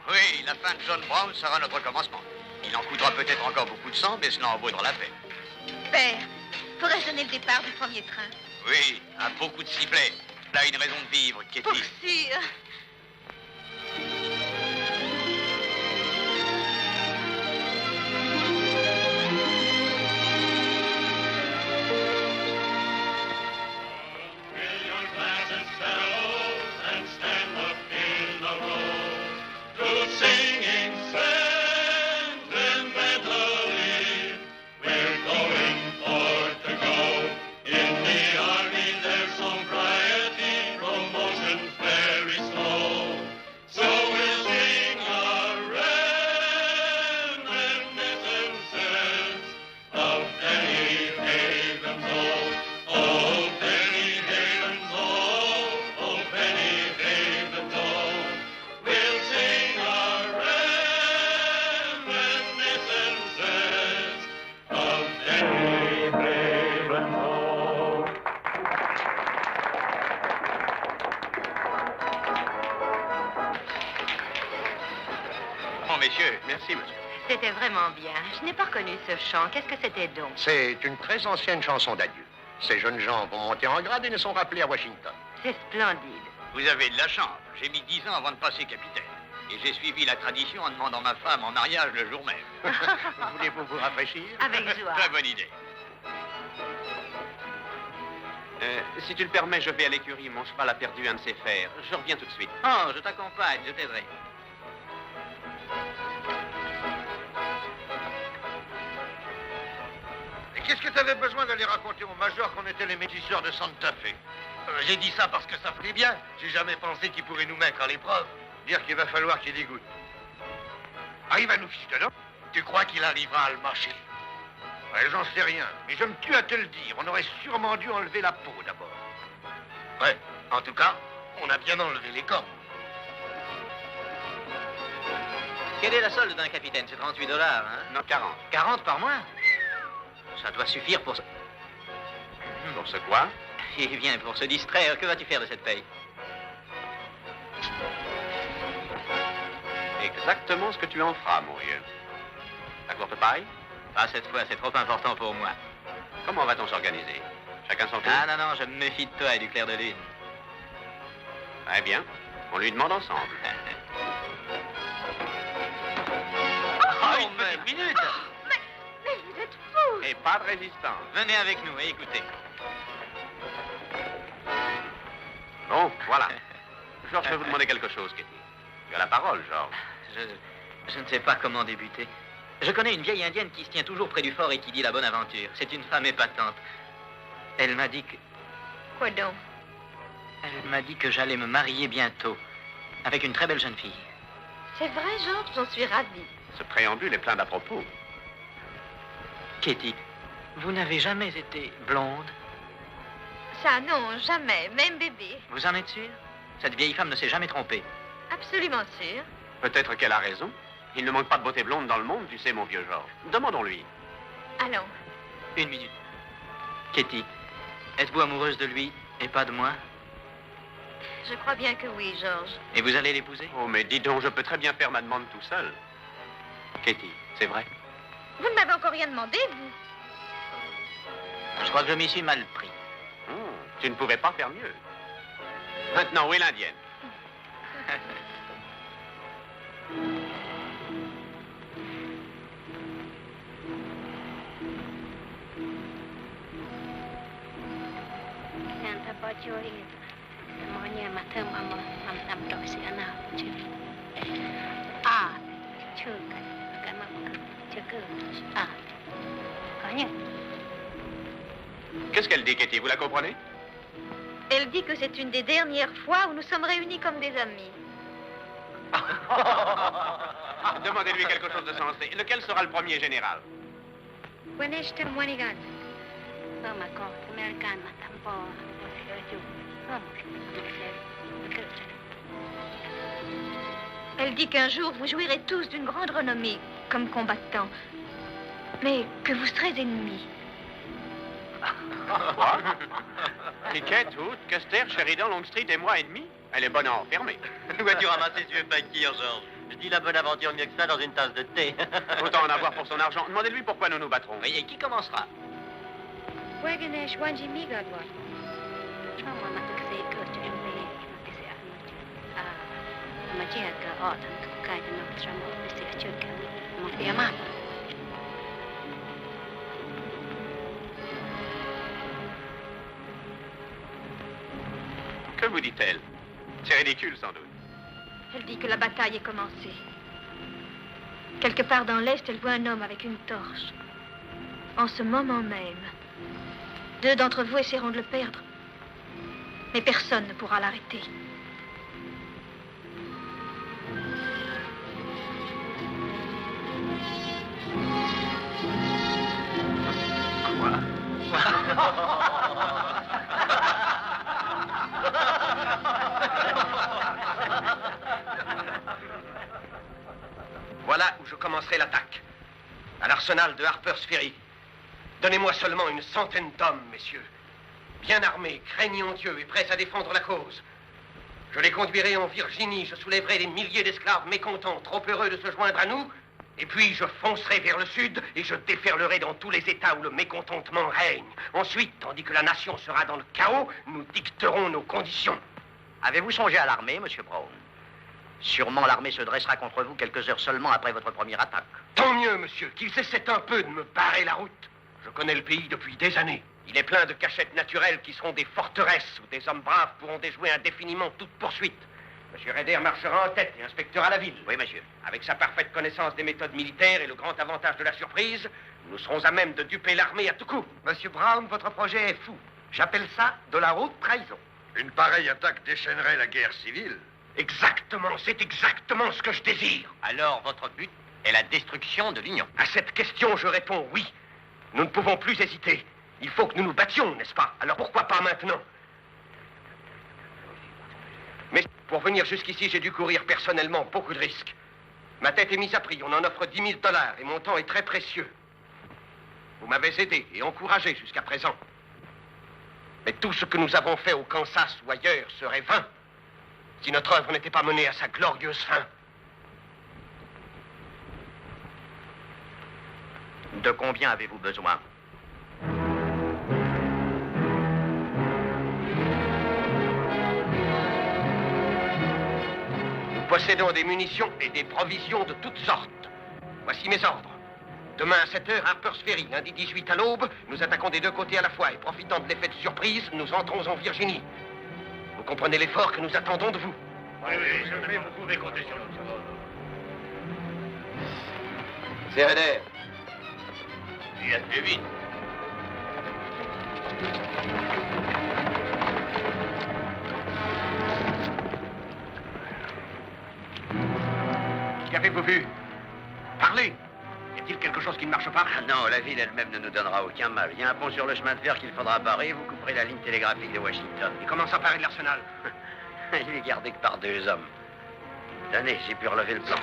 Oui, la fin de John Brown sera notre commencement. Il en coûtera peut-être encore beaucoup de sang, mais cela en vaudra la peine. Père, pourrais-je donner le départ du premier train? Oui, à beaucoup de sifflets. Là, une raison de vivre, Kitty. Pour sûr. C'était vraiment bien. Je n'ai pas reconnu ce chant. Qu'est-ce que c'était donc? C'est une très ancienne chanson d'adieu. Ces jeunes gens vont monter en grade et ne sont rappelés à Washington. C'est splendide. Vous avez de la chance. J'ai mis 10 ans avant de passer capitaine. Et j'ai suivi la tradition en demandant ma femme en mariage le jour même. Voulez-vous vous rafraîchir? Avec joie. Très bonne idée. Si tu le permets, je vais à l'écurie. Mon cheval a perdu un de ses fers. Je reviens tout de suite. Oh, je t'accompagne, je t'aiderai. Qu'est-ce que tu avais besoin d'aller raconter au major qu'on était les métisseurs de Santa Fe? J'ai dit ça parce que ça ferait bien. J'ai jamais pensé qu'il pourrait nous mettre à l'épreuve. Dire qu'il va falloir qu'il dégoûte. Ah, il va nous fister, non? Tu crois qu'il arrivera à le mâcher? Ouais, j'en sais rien, mais je me tue à te le dire. On aurait sûrement dû enlever la peau d'abord. Ouais, en tout cas, on a bien enlevé les cornes. Quelle est la solde d'un capitaine? C'est 38 $, hein? Non, 40. 40 par mois? Ça doit suffire pour... Pour ce quoi? Eh bien, pour se distraire, que vas-tu faire de cette paye? Exactement ce que tu en feras, mon vieux. La courte paille? Pas cette fois, c'est trop important pour moi. Comment va-t-on s'organiser? Chacun son tour? Ah non, je me méfie de toi et du clair de lune. Très bien. On lui demande ensemble. Oh, une petite minute! Mais vous êtes fou! Et pas de résistance. Venez avec nous et écoutez. Bon, voilà. Georges veut vous demander quelque chose, Kitty. Tu as la parole, Georges. Je ne sais pas comment débuter. Je connais une vieille indienne qui se tient toujours près du fort et qui dit la bonne aventure. C'est une femme épatante. Elle m'a dit que... Quoi donc? Elle m'a dit que j'allais me marier bientôt. Avec une très belle jeune fille. C'est vrai, Georges, j'en suis ravie. Ce préambule est plein d'à propos. Kitty, vous n'avez jamais été blonde? Ça, non, jamais, même bébé. Vous en êtes sûr? Cette vieille femme ne s'est jamais trompée. Absolument sûr. Peut-être qu'elle a raison. Il ne manque pas de beauté blonde dans le monde, tu sais, mon vieux Georges. Demandons-lui. Allons. Une minute. Kitty, êtes-vous amoureuse de lui et pas de moi? Je crois bien que oui, Georges. Et vous allez l'épouser? Oh, mais dis donc, je peux très bien faire ma demande tout seul. Kitty, c'est vrai? Vous ne m'avez encore rien demandé, vous? Je crois que je m'y suis mal pris. Tu ne pouvais pas faire mieux. Maintenant, où est l'Indienne? Santa Bajori semuanya mata mama am dok si anak je. Chưa kan mama chưa cơ. Có nhỉ? Qu'est-ce qu'elle dit, Katie? Vous la comprenez? Elle dit que c'est une des dernières fois où nous sommes réunis comme des amis. Demandez-lui quelque chose de sensé. Lequel sera le premier général? Elle dit qu'un jour vous jouirez tous d'une grande renommée comme combattants, mais que vous serez ennemis. Quoi? Piquet, Hood, Custer, Sheridan, Longstreet et moi ennemis? Elle est bonne à enfermer. Où as-tu ramassé ce vieux fakir, Georges? Je dis la bonne aventure mieux que ça dans une tasse de thé. Autant en avoir pour son argent. Demandez-lui pourquoi nous nous battrons. Et qui commencera? Que vous dit-elle? C'est ridicule, sans doute. Elle dit que la bataille est commencée. Quelque part dans l'Est, elle voit un homme avec une torche. En ce moment même, 2 d'entre vous essaieront de le perdre. Mais personne ne pourra l'arrêter. Voilà où je commencerai l'attaque. À l'arsenal de Harper's Ferry. Donnez-moi seulement une centaine d'hommes, messieurs. Bien armés, craignant Dieu et prêts à défendre la cause. Je les conduirai en Virginie, je soulèverai des milliers d'esclaves mécontents, trop heureux de se joindre à nous. Et puis je foncerai vers le sud et je déferlerai dans tous les États où le mécontentement règne. Ensuite, tandis que la nation sera dans le chaos, nous dicterons nos conditions. Avez-vous songé à l'armée, Monsieur Brown? Sûrement l'armée se dressera contre vous quelques heures seulement après votre première attaque. Tant mieux, monsieur, qu'ils essaient un peu de me barrer la route. Je connais le pays depuis des années. Il est plein de cachettes naturelles qui seront des forteresses où des hommes braves pourront déjouer indéfiniment toute poursuite. Monsieur Rader marchera en tête et inspectera la ville. Oui, monsieur. Avec sa parfaite connaissance des méthodes militaires et le grand avantage de la surprise, nous serons à même de duper l'armée à tout coup. Monsieur Brown, votre projet est fou. J'appelle ça de la haute trahison. Une pareille attaque déchaînerait la guerre civile. Exactement, c'est exactement ce que je désire. Alors, votre but est la destruction de l'Union. À cette question, je réponds oui. Nous ne pouvons plus hésiter. Il faut que nous nous battions, n'est-ce pas? Alors pourquoi pas maintenant? Mais pour venir jusqu'ici, j'ai dû courir personnellement beaucoup de risques. Ma tête est mise à prix, on en offre $10 000 et mon temps est très précieux. Vous m'avez aidé et encouragé jusqu'à présent. Mais tout ce que nous avons fait au Kansas ou ailleurs serait vain si notre œuvre n'était pas menée à sa glorieuse fin. De combien avez-vous besoin? Nous possédons des munitions et des provisions de toutes sortes. Voici mes ordres. Demain à 7 heures, Harper's Ferry, lundi 18 à l'aube, nous attaquons des 2 côtés à la fois et profitant de l'effet de surprise, nous entrons en Virginie. Vous comprenez l'effort que nous attendons de vous? Oui, vous pouvez compter sur nous. C'est Rader. Il y a plus vite. Qu'avez-vous vu? Parlez. Y a-t-il quelque chose qui ne marche pas? Ah non, la ville elle-même ne nous donnera aucun mal. Il y a un pont sur le chemin de fer qu'il faudra barrer. Vous couperez la ligne télégraphique de Washington. Et comment s'emparer de l'arsenal? Il est gardé que par 2 hommes. Tenez, j'ai pu relever le plan.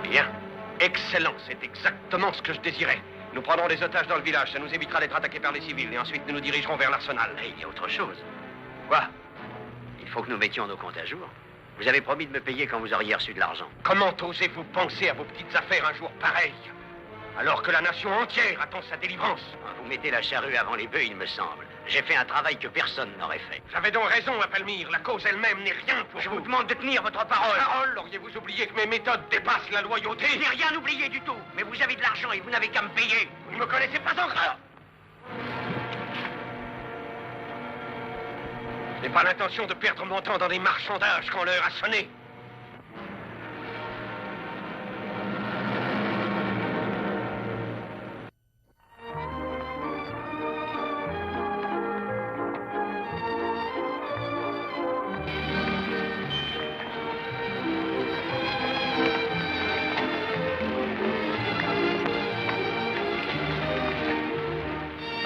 Bien. Excellent. C'est exactement ce que je désirais. Nous prendrons des otages dans le village. Ça nous évitera d'être attaqués par les civils. Et ensuite, nous nous dirigerons vers l'arsenal. Et il y a autre chose. Quoi? Il faut que nous mettions nos comptes à jour. Vous avez promis de me payer quand vous auriez reçu de l'argent. Comment osez-vous penser à vos petites affaires un jour pareil? Alors que la nation entière attend sa délivrance. Vous mettez la charrue avant les bœufs, il me semble. J'ai fait un travail que personne n'aurait fait. J'avais donc raison, à Palmyre. La cause elle-même n'est rien pour vous. Je vous demande de tenir votre parole. Parole? Auriez-vous oublié que mes méthodes dépassent la loyauté? Je n'ai rien oublié du tout. Mais vous avez de l'argent et vous n'avez qu'à me payer. Vous ne me connaissez pas encore. Je n'ai pas l'intention de perdre mon temps dans des marchandages quand l'heure a sonné.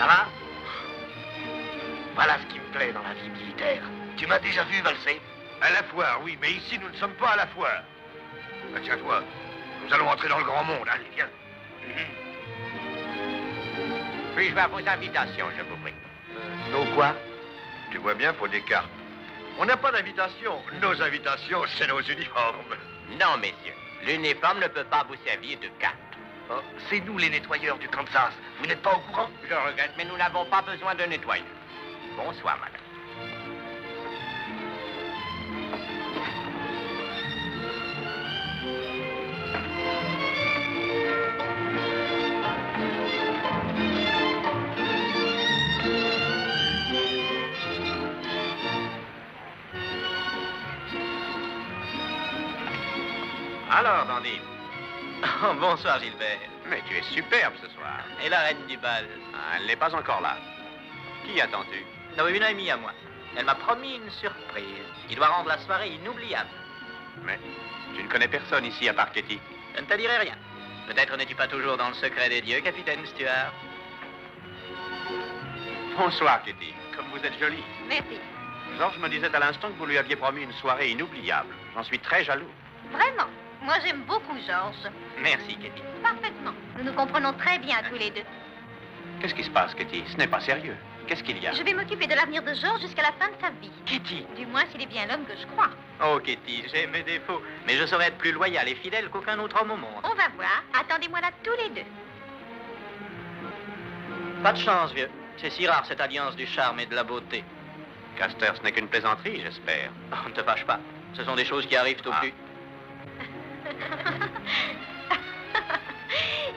Ça va? Voilà ce qui me plaît dans la vie militaire. Tu m'as déjà vu valser? À la foire, oui, mais ici, nous ne sommes pas à la foire. Ah, tiens-toi, nous allons entrer dans le grand monde. Allez, viens. Puis-je voir vos invitations, je vous prie? Nos quoi? Tu vois bien, faut des cartes. On n'a pas d'invitation. Nos invitations, c'est nos uniformes. Non, messieurs. L'uniforme ne peut pas vous servir de carte. Oh, c'est nous les nettoyeurs du Kansas. Vous n'êtes pas au courant? Je regrette, mais nous n'avons pas besoin de nettoyeur. Bonsoir, madame. Alors, Dandy. Oh, bonsoir, Gilbert. Mais tu es superbe ce soir. Et la reine du bal? Ah, elle n'est pas encore là. Qui attends-tu? Non, une amie à moi. Elle m'a promis une surprise. Il doit rendre la soirée inoubliable. Mais tu ne connais personne ici à part Katie. Je ne te dirai rien. Peut-être n'es-tu pas toujours dans le secret des dieux, capitaine Stuart. Bonsoir, Katie. Comme vous êtes jolie. Merci. George me disait à l'instant que vous lui aviez promis une soirée inoubliable. J'en suis très jaloux. Vraiment. Moi, j'aime beaucoup Georges. Merci, Katie. Parfaitement. Nous nous comprenons très bien tous les deux. Qu'est-ce qui se passe, Katie? Ce n'est pas sérieux. Qu'est-ce qu'il y a? Je vais m'occuper de l'avenir de Georges jusqu'à la fin de sa vie. Katie! Du moins, s'il est bien l'homme que je crois. Oh, Katie, j'ai mes défauts. Mais je saurais être plus loyal et fidèle qu'aucun autre homme au monde. On va voir. Attendez-moi là tous les deux. Pas de chance, vieux. C'est si rare, cette alliance du charme et de la beauté. Caster, ce n'est qu'une plaisanterie, j'espère. Oh, ne te fâche pas. Ce sont des choses qui arrivent au plus.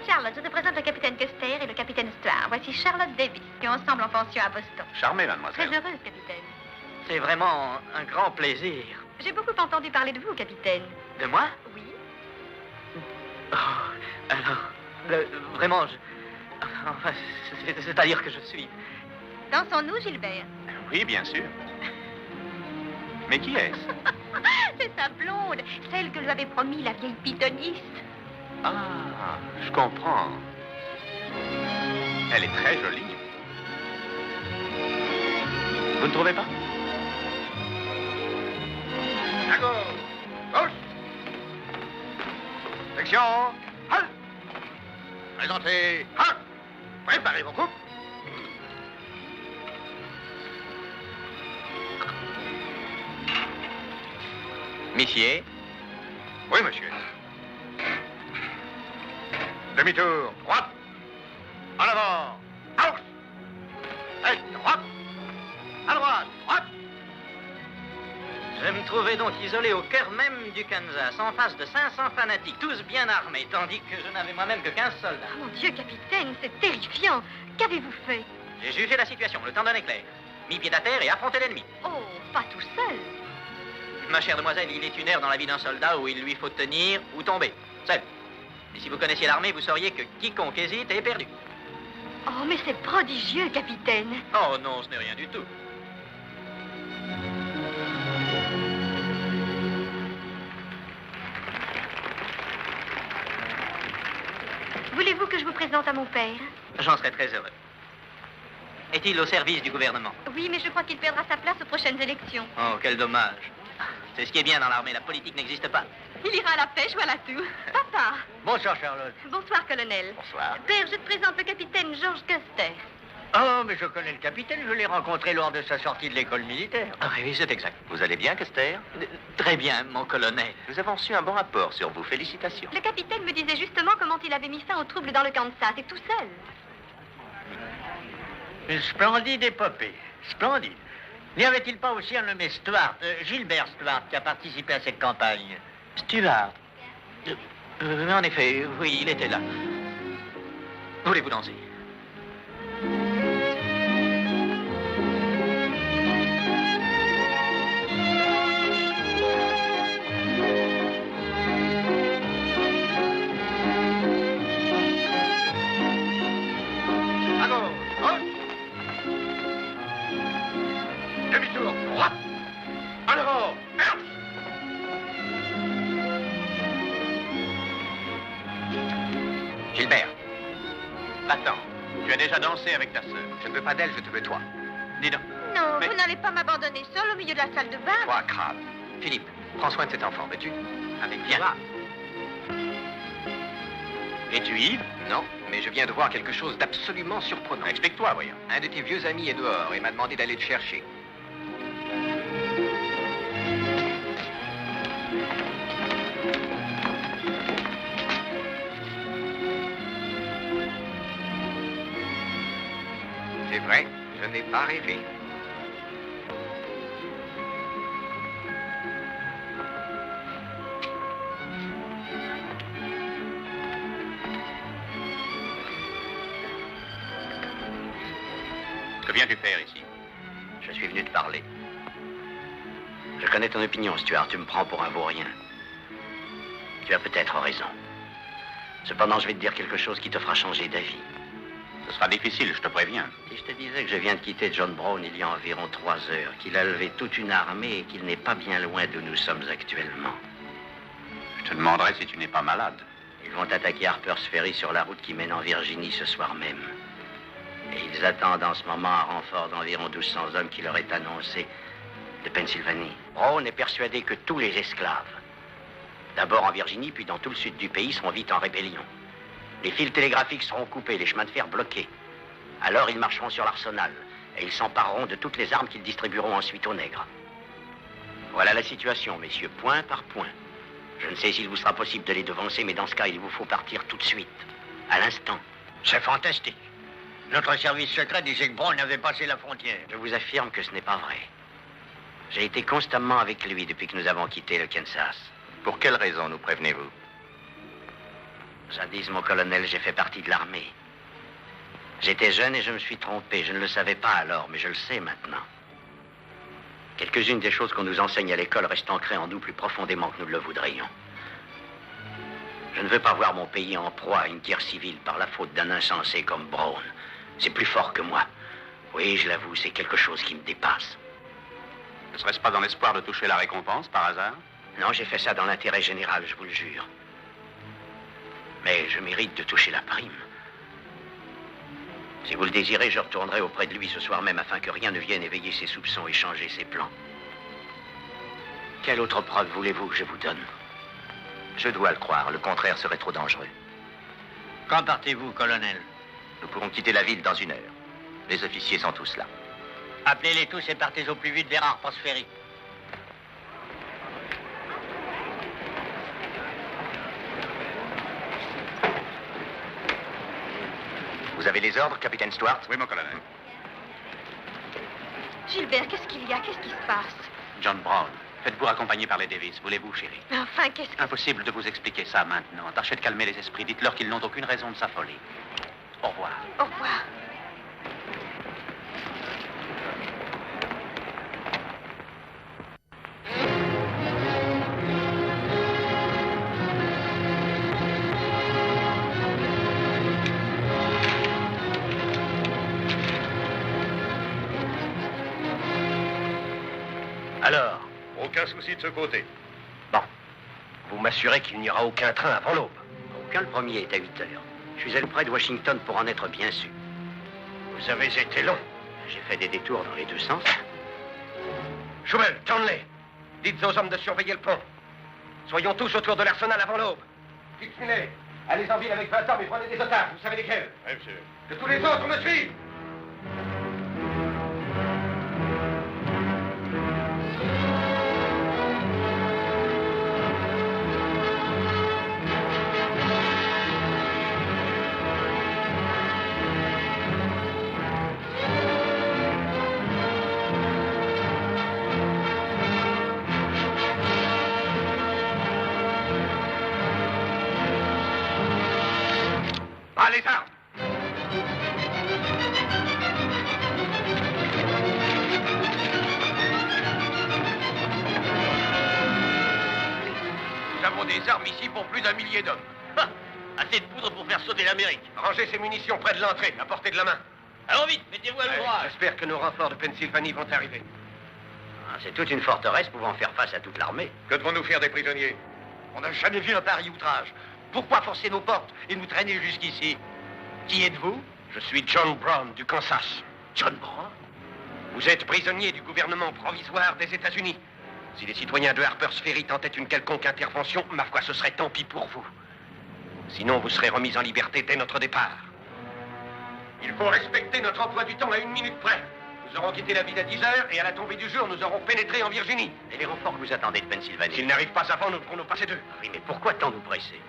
Charlotte, je te présente le capitaine Custer et le capitaine Stuart. Voici Charlotte Davis, qui est ensemble en pension à Boston. Charmé, Très mademoiselle. heureuse, capitaine. C'est vraiment un grand plaisir. J'ai beaucoup entendu parler de vous, capitaine. De moi? Oui. Oh, alors, vraiment, enfin, c'est-à-dire que je suis... Dansons-nous, Gilbert? Oui, bien sûr. Mais qui est-ce? C'est sa blonde, celle que lui avait promis la vieille pythoniste. Ah, je comprends. Elle est très jolie. Vous ne trouvez pas? À gauche. Gauche. Section. Halt. Présentez. Halt. Préparez vos coupes. Monsieur? Oui, monsieur. Demi-tour. Droite. En avant. À gauche. Allez, droite. À droite. Droite. Je me trouvais donc isolé au cœur même du Kansas, en face de 500 fanatiques, tous bien armés, tandis que je n'avais moi-même que 15 soldats. Oh, mon Dieu, capitaine, c'est terrifiant. Qu'avez-vous fait? J'ai jugé la situation, le temps d'un éclair. Mis pied à terre et affronté l'ennemi. Oh, pas tout seul. Ma chère demoiselle, il est une heure dans la vie d'un soldat où il lui faut tenir ou tomber, seul. Et si vous connaissiez l'armée, vous sauriez que quiconque hésite est perdu. Oh, mais c'est prodigieux, capitaine. Oh non, ce n'est rien du tout. Voulez-vous que je vous présente à mon père? J'en serais très heureux. Est-il au service du gouvernement? Oui, mais je crois qu'il perdra sa place aux prochaines élections. Oh, quel dommage. C'est ce qui est bien dans l'armée, la politique n'existe pas. Il ira à la pêche, voilà tout. Papa. Bonsoir, Charlotte. Bonsoir, colonel. Bonsoir. Père, je te présente le capitaine George Custer. Oh, mais je connais le capitaine, je l'ai rencontré lors de sa sortie de l'école militaire. Ah oui, c'est exact. Vous allez bien, Custer? Très bien, mon colonel. Nous avons su un bon rapport sur vous. Félicitations. Le capitaine me disait justement comment il avait mis fin aux troubles dans le Kansas, et tout seul. Une splendide épopée. Splendide. N'y avait-il pas aussi un nommé Stuart, Gilbert Stuart, qui a participé à cette campagne? Stuart. En effet, oui, il était là. Voulez-vous danser? À gauche. Gauche. Demi-tour. Droite. En avant. Gilbert, va-t'en. déjà dansé avec ta sœur. Je ne veux pas d'elle, je te veux toi. Dis donc. Non, vous n'allez pas m'abandonner seul au milieu de la salle de bain. Toi, crabe. Philippe, prends soin de cet enfant, veux-tu? Avec Viens. Es-tu ivre? Non, mais je viens de voir quelque chose d'absolument surprenant. Explique-toi, voyons. Un de tes vieux amis est dehors et m'a demandé d'aller le chercher. C'est vrai, je n'ai pas rêvé. Que viens-tu faire ici? Je suis venu te parler. Je connais ton opinion, Stuart. Tu me prends pour un vaurien. Tu as peut-être raison. Cependant, je vais te dire quelque chose qui te fera changer d'avis. Ce sera difficile, je te préviens. Si je te disais que je viens de quitter John Brown il y a environ 3 heures, qu'il a levé toute une armée et qu'il n'est pas bien loin d'où nous sommes actuellement. Je te demanderai si tu n'es pas malade. Ils vont attaquer Harper's Ferry sur la route qui mène en Virginie ce soir même. Et ils attendent en ce moment un renfort d'environ 1200 hommes qui leur est annoncé de Pennsylvanie. Brown est persuadé que tous les esclaves, d'abord en Virginie, puis dans tout le sud du pays, seront vite en rébellion. Les fils télégraphiques seront coupés, les chemins de fer bloqués. Alors ils marcheront sur l'arsenal et ils s'empareront de toutes les armes qu'ils distribueront ensuite aux nègres. Voilà la situation, messieurs, point par point. Je ne sais s'il vous sera possible de les devancer, mais dans ce cas, il vous faut partir tout de suite, à l'instant. C'est fantastique. Notre service secret disait que Brown avait passé la frontière. Je vous affirme que ce n'est pas vrai. J'ai été constamment avec lui depuis que nous avons quitté le Kansas. Pour quelle raison nous prévenez-vous? Jadis, mon colonel, j'ai fait partie de l'armée. J'étais jeune et je me suis trompé. Je ne le savais pas alors, mais je le sais maintenant. Quelques-unes des choses qu'on nous enseigne à l'école restent ancrées en nous plus profondément que nous le voudrions. Je ne veux pas voir mon pays en proie à une guerre civile par la faute d'un insensé comme Brown. C'est plus fort que moi. Oui, je l'avoue, c'est quelque chose qui me dépasse. Ne serait-ce pas dans l'espoir de toucher la récompense, par hasard? Non, j'ai fait ça dans l'intérêt général, je vous le jure. Mais je mérite de toucher la prime. Si vous le désirez, je retournerai auprès de lui ce soir même afin que rien ne vienne éveiller ses soupçons et changer ses plans. Quelle autre preuve voulez-vous que je vous donne? Je dois le croire, le contraire serait trop dangereux. Quand partez-vous, colonel? Nous pourrons quitter la ville dans 1 heure. Les officiers sont tous là. Appelez-les tous et partez au plus vite vers Harper's Ferry. Vous avez les ordres, capitaine Stuart? Oui, mon colonel. Gilbert, qu'est-ce qu'il y a? Qu'est-ce qui se passe? John Brown, faites-vous accompagner par les Davis, voulez-vous, chérie? Mais enfin, qu'est-ce que... Impossible de vous expliquer ça maintenant. Tâchez de calmer les esprits. Dites-leur qu'ils n'ont aucune raison de s'affoler. Au revoir. Au revoir. Alors? Aucun souci de ce côté. Bon. Vous m'assurez qu'il n'y aura aucun train avant l'aube? Aucun, le premier est à 8 heures. Je suis allé près de Washington pour en être bien sûr. Vous avez été long. J'ai fait des détours dans les deux sens. Schubel, Townley, dites aux hommes de surveiller le pont. Soyons tous autour de l'arsenal avant l'aube. Fixez-les. Allez en ville avec 20 hommes et prenez des otages. Vous savez lesquels? Oui, monsieur. Que tous les autres me suivent. Ah, les armes! Nous avons des armes ici pour plus d'1 millier d'hommes. Assez de poudre pour faire sauter l'Amérique. Rangez ces munitions près de l'entrée, à portée de la main. Allons vite, mettez-vous à l'ouvrage. J'espère que nos renforts de Pennsylvanie vont arriver. C'est toute une forteresse pouvant faire face à toute l'armée. Que devons-nous faire des prisonniers? On n'a jamais vu un pareil outrage. Pourquoi forcer nos portes et nous traîner jusqu'ici? Qui êtes-vous? Je suis John Brown du Kansas. John Brown? Vous êtes prisonnier du gouvernement provisoire des États-Unis. Si les citoyens de Harper's Ferry tentaient une quelconque intervention, ma foi, ce serait tant pis pour vous. Sinon, vous serez remis en liberté dès notre départ. Il faut respecter notre emploi du temps à 1 minute près. Nous aurons quitté la ville à 10 heures et à la tombée du jour, nous aurons pénétré en Virginie. Et les renforts que vous attendez de Pennsylvanie? S'ils n'arrivent pas avant, nous ne pourrons passer d'eux. Oui, mais pourquoi tant nous presser?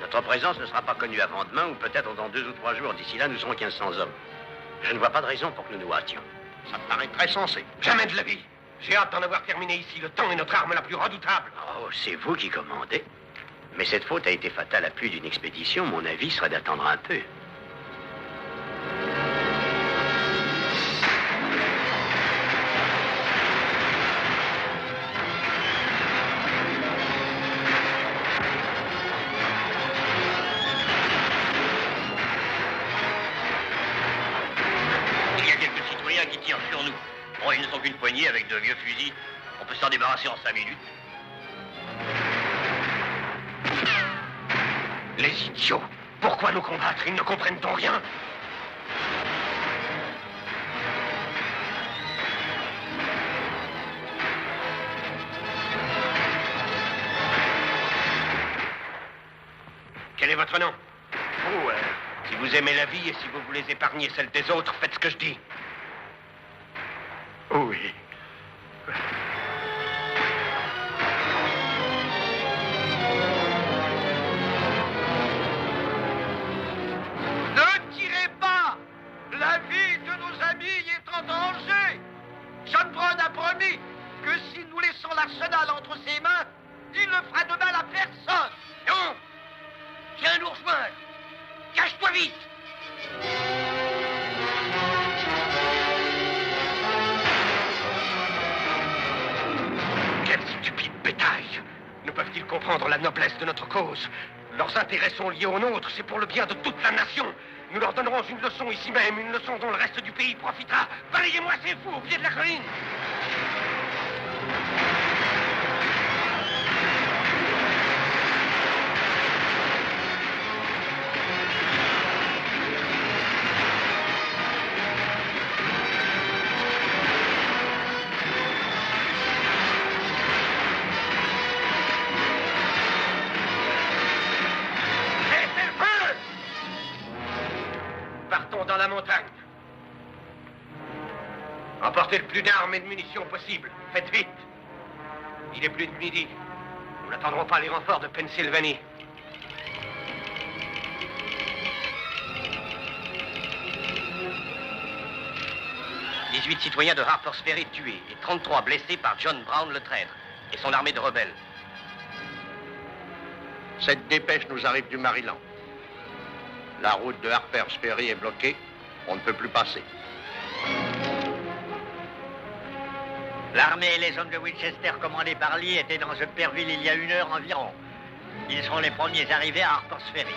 Notre présence ne sera pas connue avant demain ou peut-être dans 2 ou 3 jours. D'ici là, nous serons 1500 hommes. Je ne vois pas de raison pour que nous nous hâtions. Ça me paraît très sensé. Jamais de la vie. J'ai hâte d'en avoir terminé ici. Le temps est notre arme la plus redoutable. Oh, c'est vous qui commandez. Mais cette faute a été fatale à plus d'une expédition. Mon avis serait d'attendre un peu. Il y a quelques citoyens qui tirent sur nous. Bon, ils ne sont qu'une poignée avec de vieux fusils. On peut s'en débarrasser en 5 minutes. Les idiots. Pourquoi nous combattre? Ils ne comprennent donc rien. Quel est votre nom? Oh, si vous aimez la vie et si vous voulez épargner celle des autres, faites ce que je dis. Oui. Ne tirez pas! La vie de nos amis est en danger! John Brown a promis que si nous laissons l'arsenal entre ses mains, il ne fera de mal à personne! Non! Viens nous rejoindre! Cache-toi vite! Quel stupide bétail! Ne peuvent-ils comprendre la noblesse de notre cause? Leurs intérêts sont liés aux nôtres, c'est pour le bien de toute la nation. Nous leur donnerons une leçon ici même, une leçon dont le reste du pays profitera. Balayez-moi ces fous au pied de la colline! Partons dans la montagne. Emportez le plus d'armes et de munitions possible. Faites vite. Il est plus de midi. Nous n'attendrons pas les renforts de Pennsylvanie. « 18 citoyens de Harper's Ferry tués et 33 blessés par John Brown le traître et son armée de rebelles. » Cette dépêche nous arrive du Maryland. La route de Harper's Ferry est bloquée. On ne peut plus passer. L'armée et les hommes de Winchester commandés par Lee étaient dans Upperville il y a 1 heure environ. Ils sont les premiers arrivés à Harper's Ferry.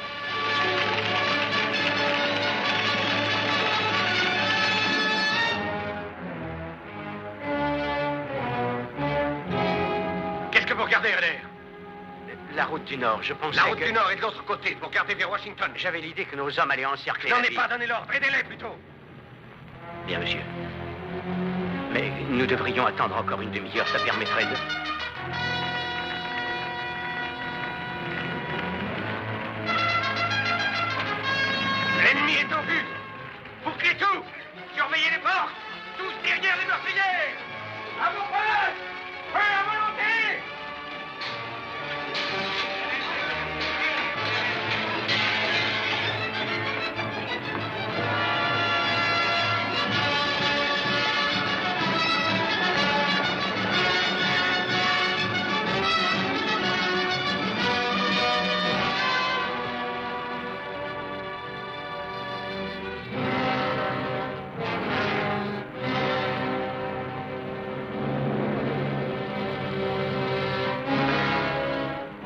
Qu'est-ce que vous regardez, Adair? La route du Nord, je pensais La route que... du Nord est de l'autre côté. Vous regardez vers Washington. J'avais l'idée que nos hommes allaient encercler Je n'en la ai ville. pas donné l'ordre. Aidez-les plutôt. Bien, monsieur. Mais nous devrions attendre encore une demi-heure, ça permettrait de... L'ennemi est en vue. Bouclez tout. Surveillez les portes. Tous derrière les meurtriers. À vos postes. Feu à volonté.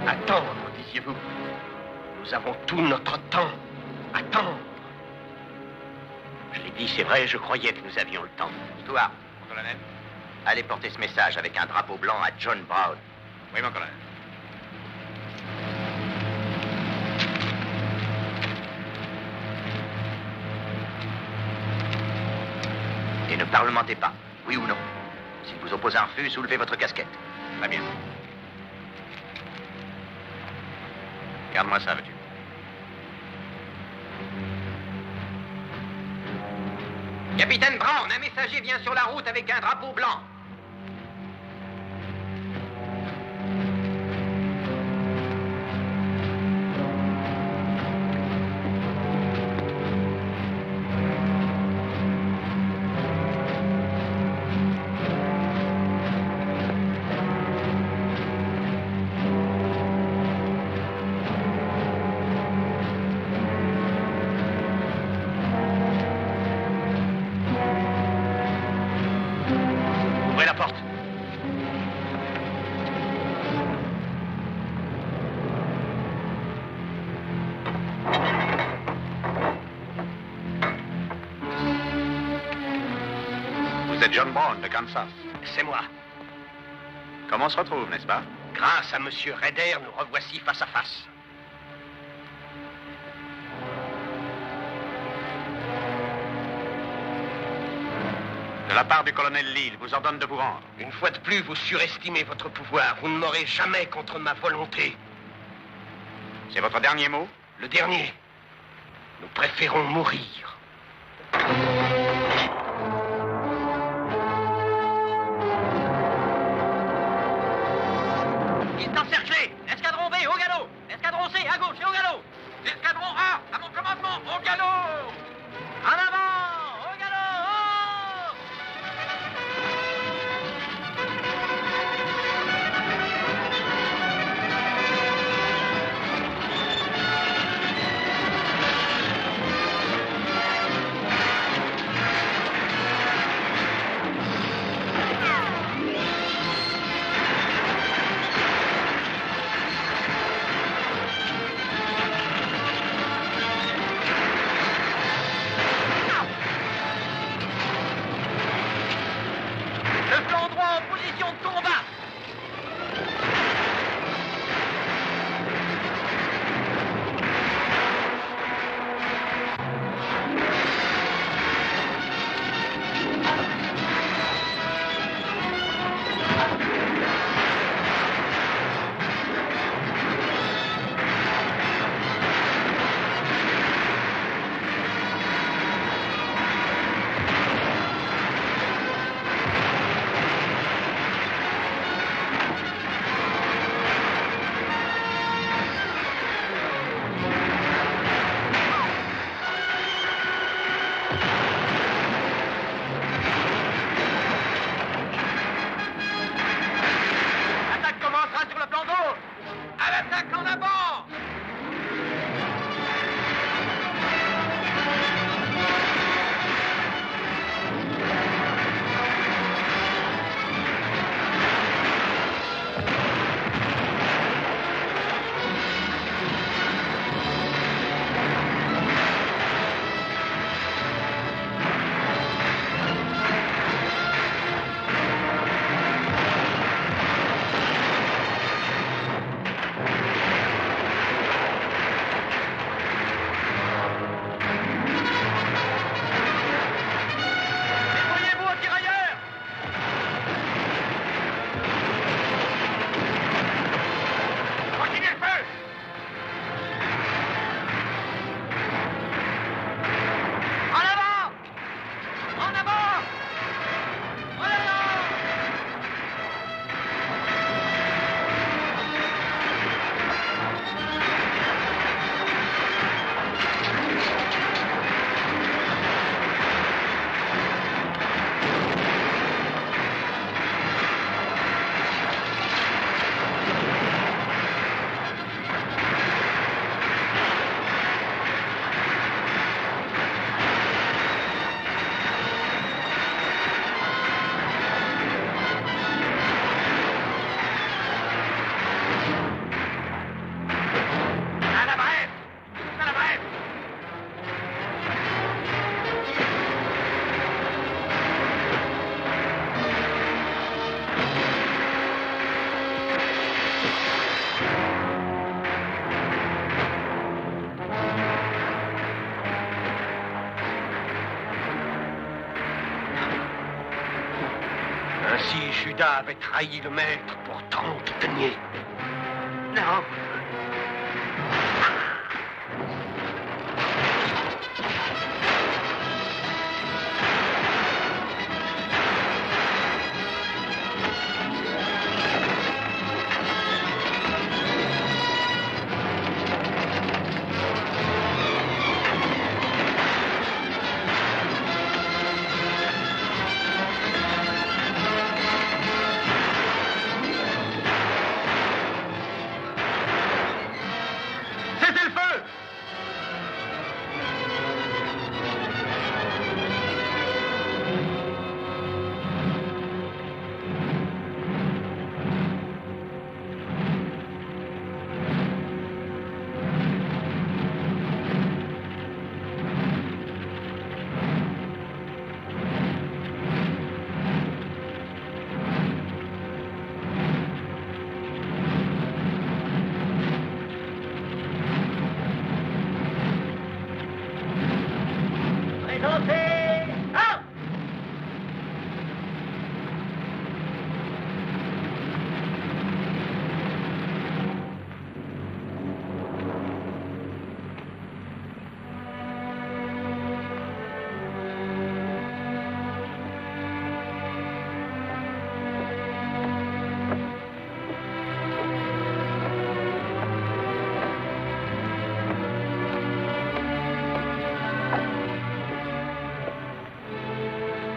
Attendre, disiez-vous? Nous avons tout notre temps. Attendre. Je l'ai dit, c'est vrai, je croyais que nous avions le temps. Stuart, mon colonel, allez porter ce message avec un drapeau blanc à John Brown. Oui, mon colonel. Et ne parlementez pas, oui ou non. Si vous opposez un refus, soulevez votre casquette. Très bien. Garde-moi ça, veux-tu? Capitaine Brown, un messager vient sur la route avec un drapeau blanc. Ouvrez la porte. Vous êtes John Brown de Kansas. C'est moi. Comment on se retrouve, n'est-ce pas? Grâce à Monsieur Rader, nous revoici face à face. De la part du colonel Lee, il vous ordonne de vous rendre. Une fois de plus, vous surestimez votre pouvoir. Vous ne m'aurez jamais contre ma volonté. C'est votre dernier mot? Le dernier. Nous préférons mourir. Il est encerclé. Escadron B, au galop. Escadron C, à gauche et au galop. Escadron A, à mon commandement, au galop. En avant, au galop. Ainsi, Judas avait trahi le maître pour 30 deniers. Non.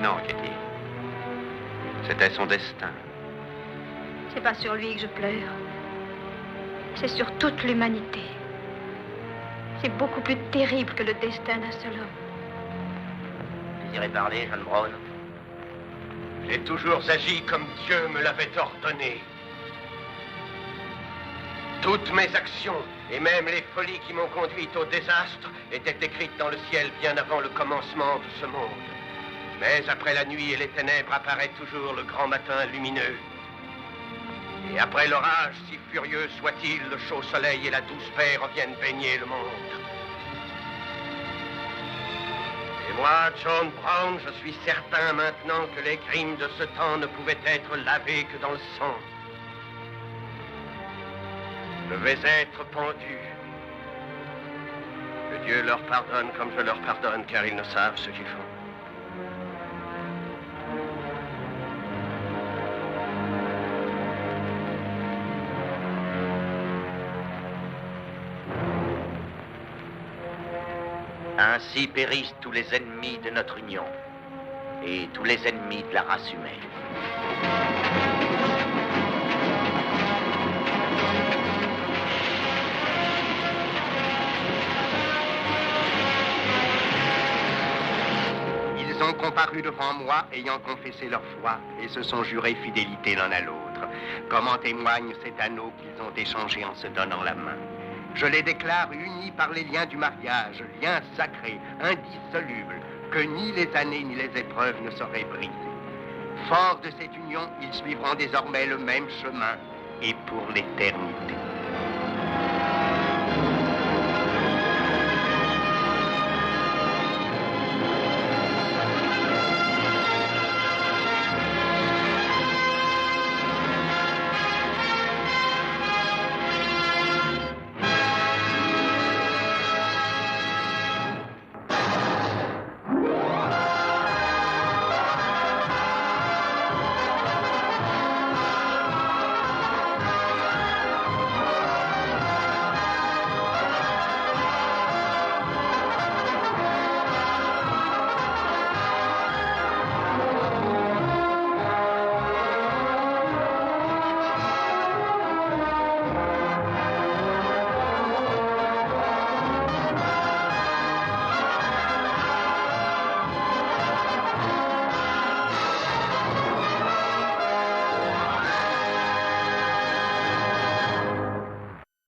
Non, Kitty. C'était son destin. C'est pas sur lui que je pleure. C'est sur toute l'humanité. C'est beaucoup plus terrible que le destin d'un seul homme. Vous désirez parler, John Brown? J'ai toujours agi comme Dieu me l'avait ordonné. Toutes mes actions, et même les folies qui m'ont conduit au désastre, étaient écrites dans le ciel bien avant le commencement de ce monde. Mais après la nuit et les ténèbres apparaît toujours le grand matin lumineux. Et après l'orage, si furieux soit-il, le chaud soleil et la douce paix reviennent baigner le monde. Et moi, John Brown, je suis certain maintenant que les crimes de ce temps ne pouvaient être lavés que dans le sang. Je vais être pendu. Que Dieu leur pardonne comme je leur pardonne, car ils ne savent ce qu'ils font. Ainsi périssent tous les ennemis de notre union et tous les ennemis de la race humaine. Ils ont comparu devant moi, ayant confessé leur foi, et se sont jurés fidélité l'un à l'autre, comme en témoigne cet anneau qu'ils ont échangé en se donnant la main. Je les déclare unis par les liens du mariage, liens sacrés, indissolubles, que ni les années ni les épreuves ne sauraient briser. Forts de cette union, ils suivront désormais le même chemin, et pour l'éternité.